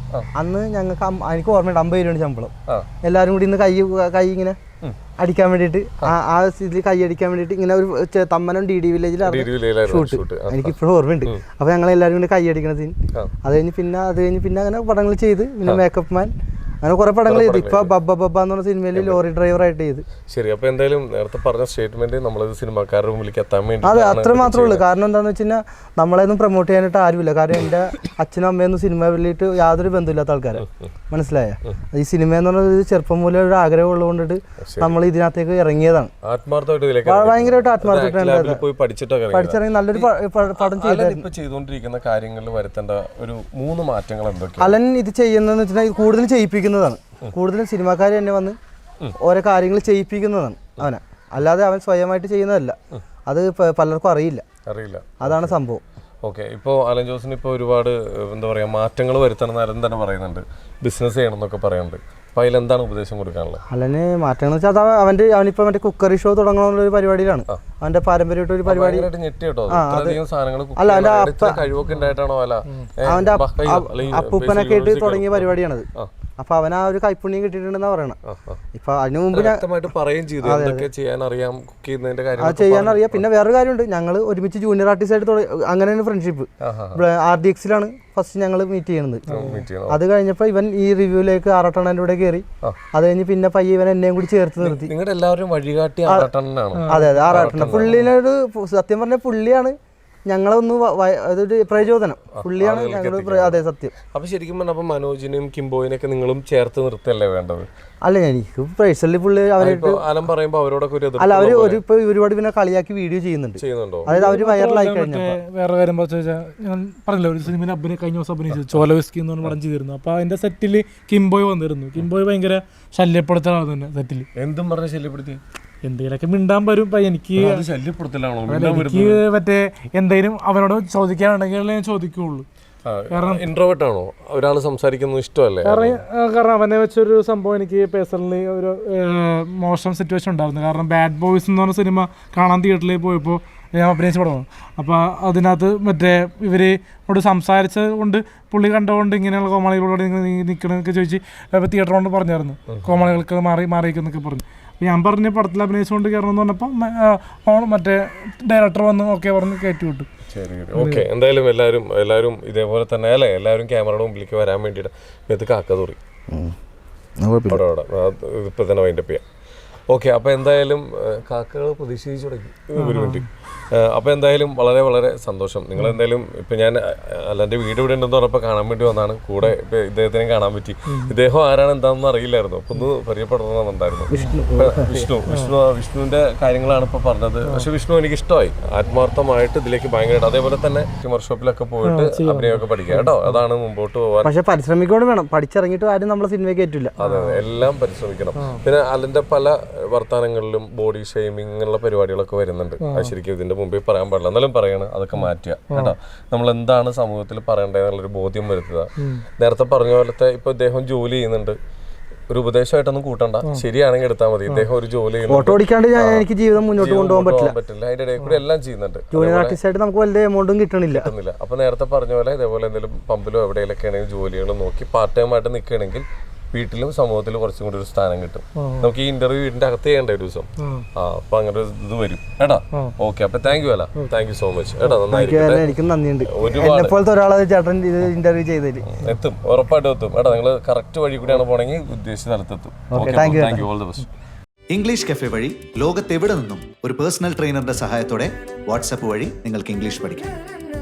അന്ന് ഞങ്ങൾക്ക് എനിക്ക് ഓർമ്മയുണ്ട് 50 രൂപ ശമ്പളം. എല്ലാവരും കൂടി ഇന്ന് കൈ ഇങ്ങനെ അടിക്കാൻ വേണ്ടിയിട്ട്, ആ ഇതിൽ കൈ അടിക്കാൻ വേണ്ടിയിട്ട് ഇങ്ങനെ ഒരു തമ്മനം DD വില്ലേജിൽ ഷൂട്ട് എനിക്കിപ്പോഴും ഓർമ്മയുണ്ട്. അപ്പൊ ഞങ്ങൾ എല്ലാവരും കൂടി കൈ അടിക്കണ സീൻ. അത് കഴിഞ്ഞ് പിന്നെ അങ്ങനെ പടങ്ങൾ ചെയ്ത്, പിന്നെ മേക്കപ്പ് മാൻ, അങ്ങനെ കുറെ പടങ്ങൾ ചെയ്തു. ഇപ്പൊ ബബ്ബ എന്ന് പറഞ്ഞ സിനിമയിൽ ലോറി ഡ്രൈവറായിട്ട് ചെയ്ത്. ശരി. അപ്പൊ എന്തായാലും നേരത്തെ പറഞ്ഞ സ്റ്റേറ്റ്മെന്റ് നമ്മളത് സിനിമാക്കാരുടെ മുമ്പിലേക്ക് എത്താൻ വേണ്ടി അതെ, അത്ര മാത്രമേ ഉള്ളൂ. കാരണം എന്താന്ന് വെച്ച് കഴിഞ്ഞാൽ നമ്മളെയൊന്നും പ്രൊമോട്ട് ചെയ്യാനായിട്ട് ആരുമില്ല. കാരണം എൻ്റെ അച്ഛനും അമ്മയൊന്നും സിനിമ വലിയിട്ട് യാതൊരു ബന്ധമില്ലാത്ത ആൾക്കാരാണ്. മനസ്സിലായ? ഈ സിനിമ എന്ന് പറഞ്ഞത് ചെറുപ്പം മൂലം ഒരു ആഗ്രഹം ഉള്ളതുകൊണ്ടിട്ട് നമ്മൾ ഇതിനകത്തേക്ക് ഇറങ്ങിയതാണ്. ഭയങ്കരമായിട്ട് ആത്മാർത്ഥമായിട്ട് പഠിച്ചിറങ്ങി നല്ലൊരു പടം ചെയ്തുകൊണ്ടിരിക്കുന്ന കാര്യങ്ങളിൽ വരുത്തേണ്ട ഒരു 3 മാറ്റങ്ങൾ എന്തൊക്കെയാണ്? അലൻ ഇത് ചെയ്യുന്നതെന്ന് വെച്ചാൽ കൂടുതൽ ചെയ്യിപ്പിക്കുന്നതാണ്. കൂടുതലും സിനിമാക്കാർ തന്നെ വന്ന് ഓരോ കാര്യങ്ങൾ ചെയ്യിപ്പിക്കുന്നതാണ് അവനെ, അല്ലാതെ അവൻ സ്വയമായിട്ട് ചെയ്യുന്നതല്ല. അത് പലർക്കും അറിയില്ല. അതാണ് സംഭവം. ഓക്കെ. ഇപ്പോൾ അലൻ ജോസിന് ഇപ്പോൾ ഒരുപാട് എന്താ പറയുക മാറ്റങ്ങൾ വരുത്തണം എന്ന് തന്നെ പറയുന്നുണ്ട്. ബിസിനസ് ചെയ്യണം എന്നൊക്കെ പറയുന്നുണ്ട്. അപ്പോൾ അതിലെന്താണ് ഉപദേശം കൊടുക്കാനുള്ളത്? അലന് മാറ്റങ്ങൾ വെച്ചാൽ അവനിപ്പോൾ മറ്റേ കുക്കറി ഷോ തുടങ്ങണമെന്നുള്ള ഒരു പരിപാടിയിലാണ്. അവന്റെ പാരമ്പര്യമായിട്ട് ഒരു പരിപാടി. അവന്റെ അപ്പൂപ്പനൊക്കെ ആയിട്ട് തുടങ്ങിയ പരിപാടിയാണത്. അപ്പൊ അവൻ ആ ഒരു കൈപ്പുണ്യം കിട്ടിയിട്ടുണ്ടെന്നാ പറയണം. ഇപ്പൊ അതിനു മുമ്പ് ചെയ്യാൻ അറിയാം. പിന്നെ വേറൊരു കാര്യമുണ്ട്, ഞങ്ങൾ ഒരുമിച്ച് ജൂനിയർ ആർട്ടിസ്റ്റ് ആയിട്ട് അങ്ങനെയാണ് ഫ്രണ്ട്ഷിപ്പ്. RDXലാണ് ഫസ്റ്റ് ഞങ്ങൾ മീറ്റ് ചെയ്യണത്. അത് കഴിഞ്ഞപ്പോൾ ഇവൻ ഈ റിവ്യൂലേക്ക് ആറാട്ടണ്ണൻ്റെ കൂടെ കയറി. അത് കഴിഞ്ഞ് പിന്നെ പയ്യെ ഇവൻ എന്നെയും കൂടി ചേർത്ത് നിർത്തി. അതെ അതെ, ആറാട്ടണ്ണൻ പുള്ളിനൊരു സത്യം പറഞ്ഞ പുള്ളിയാണ് ഞങ്ങളൊന്ന് അതൊരു പ്രചോദനം. പുള്ളിയാണ് ഞങ്ങൾ. അതെ സത്യം. അപ്പൊ ശരിക്കും പറഞ്ഞാൽ മനോജിനെയും കിംബോയിനെയൊക്കെ നിങ്ങളും ചേർത്ത് നിർത്തല്ലേ വേണ്ടത്? അല്ല, എനിക്ക് പേഴ്സണലി പുള്ളി അവരായിട്ട് അല്ല, അവര് ഇപ്പൊ ഒരുപാട് പിന്നെ കളിയാക്കി വീഡിയോ ചെയ്യുന്നുണ്ട്. അതായത് അവര് വൈറലായി കഴിഞ്ഞപ്പോ വേറെ കാര്യം ഞാൻ പറഞ്ഞില്ല, ഒരു സിനിമയിൽ കഴിഞ്ഞ ദിവസം അഭിനയിച്ചത് ചോലവിസ്കി എന്ന് പറഞ്ഞ പടം ചെയ്തിരുന്നു. അപ്പൊ അതിന്റെ സെറ്റിൽ കിംബോയ് വന്നിരുന്നു. കിംബോയ് ഭയങ്കര ശല്യപ്പെടുത്തുന്ന ആൾ തന്നെ സെറ്റിൽ. എന്തും പറഞ്ഞ ശല്യപ്പെടുത്തി എന്തെങ്കിലുമൊക്കെ മിണ്ടാൻ വരും. എനിക്ക് മറ്റേ എന്തെങ്കിലും അവനോട് ചോദിക്കാനുണ്ടെങ്കിൽ ഞാൻ ചോദിക്കുള്ളൂ. ഇൻട്രോവേർട്ട് ആണോ? ഒരാൾ സംസാരിക്കുന്നത് ഇഷ്ടമല്ലേ? കാരണം അവനെ വെച്ചൊരു സംഭവം എനിക്ക് പേഴ്സണലി ഒരു മോശം സിറ്റുവേഷൻ ഉണ്ടായിരുന്നു. കാരണം ബാഡ് ബോയ്സ് എന്ന് പറഞ്ഞ സിനിമ കാണാൻ തിയേറ്ററിൽ പോയപ്പോൾ ഞാൻ അഭിനയിച്ച പടമാണ്. അപ്പോൾ അതിനകത്ത് മറ്റേ ഇവരോട് സംസാരിച്ചത് കൊണ്ട് പുള്ളി കണ്ടുകൊണ്ട് ഇങ്ങനെയുള്ള കോമാളികളോട് നിൽക്കണമെന്നൊക്കെ ചോദിച്ച് തിയേറ്റർ കൊണ്ട് പറഞ്ഞായിരുന്നു, കോമാളികൾക്ക് മാറിയിരിക്കുന്നൊക്കെ പറഞ്ഞു. അപ്പോൾ ഞാൻ പറഞ്ഞ പടത്തിൽ അഭിനയിച്ചുകൊണ്ട് കയറണമെന്ന് പറഞ്ഞപ്പോൾ മറ്റേ ഡയറക്ടർ വന്ന് ഓക്കെ പറഞ്ഞ് കയറ്റി വിട്ടു. ശരി, ഓക്കെ. എന്തായാലും എല്ലാവരും ഇതേപോലെ തന്നെ അല്ലേ, എല്ലാവരും ക്യാമറയുടെ മുമ്പിലേക്ക് വരാൻ വേണ്ടിയിട്ട് ഇത് കാക്ക തൂറി ഇപ്പം തന്നെ വൈൻഡപ്പ് ചെയ്യാം. ഓക്കെ, അപ്പോൾ എന്തായാലും കാക്കകൾ പ്രതീക്ഷിച്ചു തുടങ്ങി ഒരു മിനിറ്റ്. അപ്പോൾ എന്തായാലും വളരെ വളരെ സന്തോഷം. നിങ്ങൾ എന്തായാലും ഇപ്പം ഞാൻ അല്ലെൻ്റെ വീട് ഇവിടെ ഉണ്ടെന്ന് പറഞ്ഞപ്പോൾ കാണാൻ വേണ്ടി വന്നതാണ്. കൂടെ ഇപ്പം ഇദ്ദേഹത്തിനെ കാണാൻ പറ്റി. ഇദ്ദേഹം ആരാണ് എന്താണെന്ന് അറിയില്ലായിരുന്നു. അപ്പോൾ ഒന്ന് പരിചയപ്പെടുത്തണമെന്നുണ്ടായിരുന്നു. വിഷ്ണുവിൻ്റെ കാര്യങ്ങളാണ് ഇപ്പോൾ പറഞ്ഞത്. പക്ഷെ വിഷ്ണു എനിക്ക് ഇഷ്ടമായി, ആത്മാർത്ഥമായിട്ട് ഇതിലേക്ക് ഭയങ്കരമായിട്ട്. അതേപോലെ തന്നെ വർക്ക്ഷോപ്പിലൊക്കെ പോയിട്ട് അഭിനയമൊക്കെ പഠിക്കുക കേട്ടോ. അതാണ് മുമ്പോട്ട് പോകാൻ. പക്ഷെ പരിശ്രമിക്കൂടെ വേണം. പഠിച്ചിറങ്ങിയിട്ട് ആരും നമ്മളെ സിനിമ കയറ്റില്ല. അതെ, എല്ലാം പരിശ്രമിക്കണം. പിന്നെ അലൻ്റെ പല വർത്തമാനങ്ങളിലും ബോഡി ഷെയ്മിങ് ഇങ്ങനെയുള്ള പരിപാടികളൊക്കെ വരുന്നുണ്ട്. അത് ശരിക്കും ഇതിന്റെ മുമ്പേ പറയാൻ പാടില്ല, എന്നാലും പറയണം, അതൊക്കെ മാറ്റുക കേട്ടോ. നമ്മൾ എന്താണ് സമൂഹത്തിൽ പറയേണ്ടതെന്നുള്ളൊരു ബോധ്യം വരുത്തുക. നേരത്തെ പറഞ്ഞ പോലത്തെ ഇപ്പൊ ഇദ്ദേഹം ജോലി ചെയ്യുന്നുണ്ട്, ഒരു ഉപദേശമായിട്ടൊന്നും കൂട്ടണ്ട, ശരിയാണെങ്കിൽ എടുത്താൽ മതി. ഇദ്ദേഹം ഒരു ജോലി എനിക്ക് ജീവിതം മുന്നോട്ട് കൊണ്ടുപോകാൻ പറ്റില്ല. അതിന്റെ ഇടയിൽ കൂടി എല്ലാം ചെയ്യുന്നുണ്ട്. ജൂനിയർ ആർട്ടിസ്റ്റായിട്ട് നമുക്ക് വലിയ എമൗണ്ടും കിട്ടണില്ല. അപ്പൊ നേരത്തെ പറഞ്ഞ പോലെ ഇതേപോലെ എന്തെങ്കിലും പമ്പിലോ എവിടെയെങ്കിലൊക്കെ ആണെങ്കിൽ ജോലികൾ നോക്കി പാർട്ട് ടൈം ആയിട്ട് നിൽക്കുകയാണെങ്കിൽ വീട്ടിലും സമൂഹത്തിലും കുറച്ചും കൂടി ഒരു സ്ഥാനം കിട്ടും. നമുക്ക് ഈ ഇന്റർവ്യൂ വീടിന്റെ അകത്ത് ചെയ്യേണ്ട ഒരു ദിവസം. അപ്പൊ അങ്ങനെ ഇത് വരും കേട്ടാ. ഓക്കെ, അപ്പൊ താങ്ക് യു അല്ല, താങ്ക് യു സോ മച്ച് കേട്ടോ. എനിക്കും നന്ദിയുണ്ട്, എന്നെപ്പോലത്തെ ഒരാളെ ചേട്ടൻ ഇത് ഇന്റർവ്യൂ ചെയ്തതിൽ. എത്തും, ഉറപ്പായിട്ടും എത്തും കേട്ടോ. നിങ്ങൾ കറക്റ്റ് വഴി കൂടിയാണ് പോണെങ്കിൽ ഉദ്ദേശിച്ച സ്ഥലത്തെത്തും. Thank you, all the best. English Cafe വഴി ലോകത്തെവിടെ നിന്നും ഒരു പേഴ്സണൽ ട്രെയിനറുടെ സഹായത്തോടെ വാട്സാപ്പ് വഴി നിങ്ങൾക്ക് ഇംഗ്ലീഷ് പഠിക്കാം.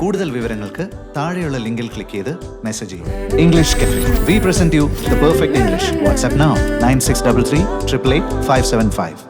കൂടുതൽ വിവരങ്ങൾക്ക് താഴെയുള്ള ലിങ്കിൽ ക്ലിക്ക് ചെയ്ത് മെസ്സേജ് ചെയ്യും. English cafe, we present you the perfect English. WhatsApp now 9633 888 575.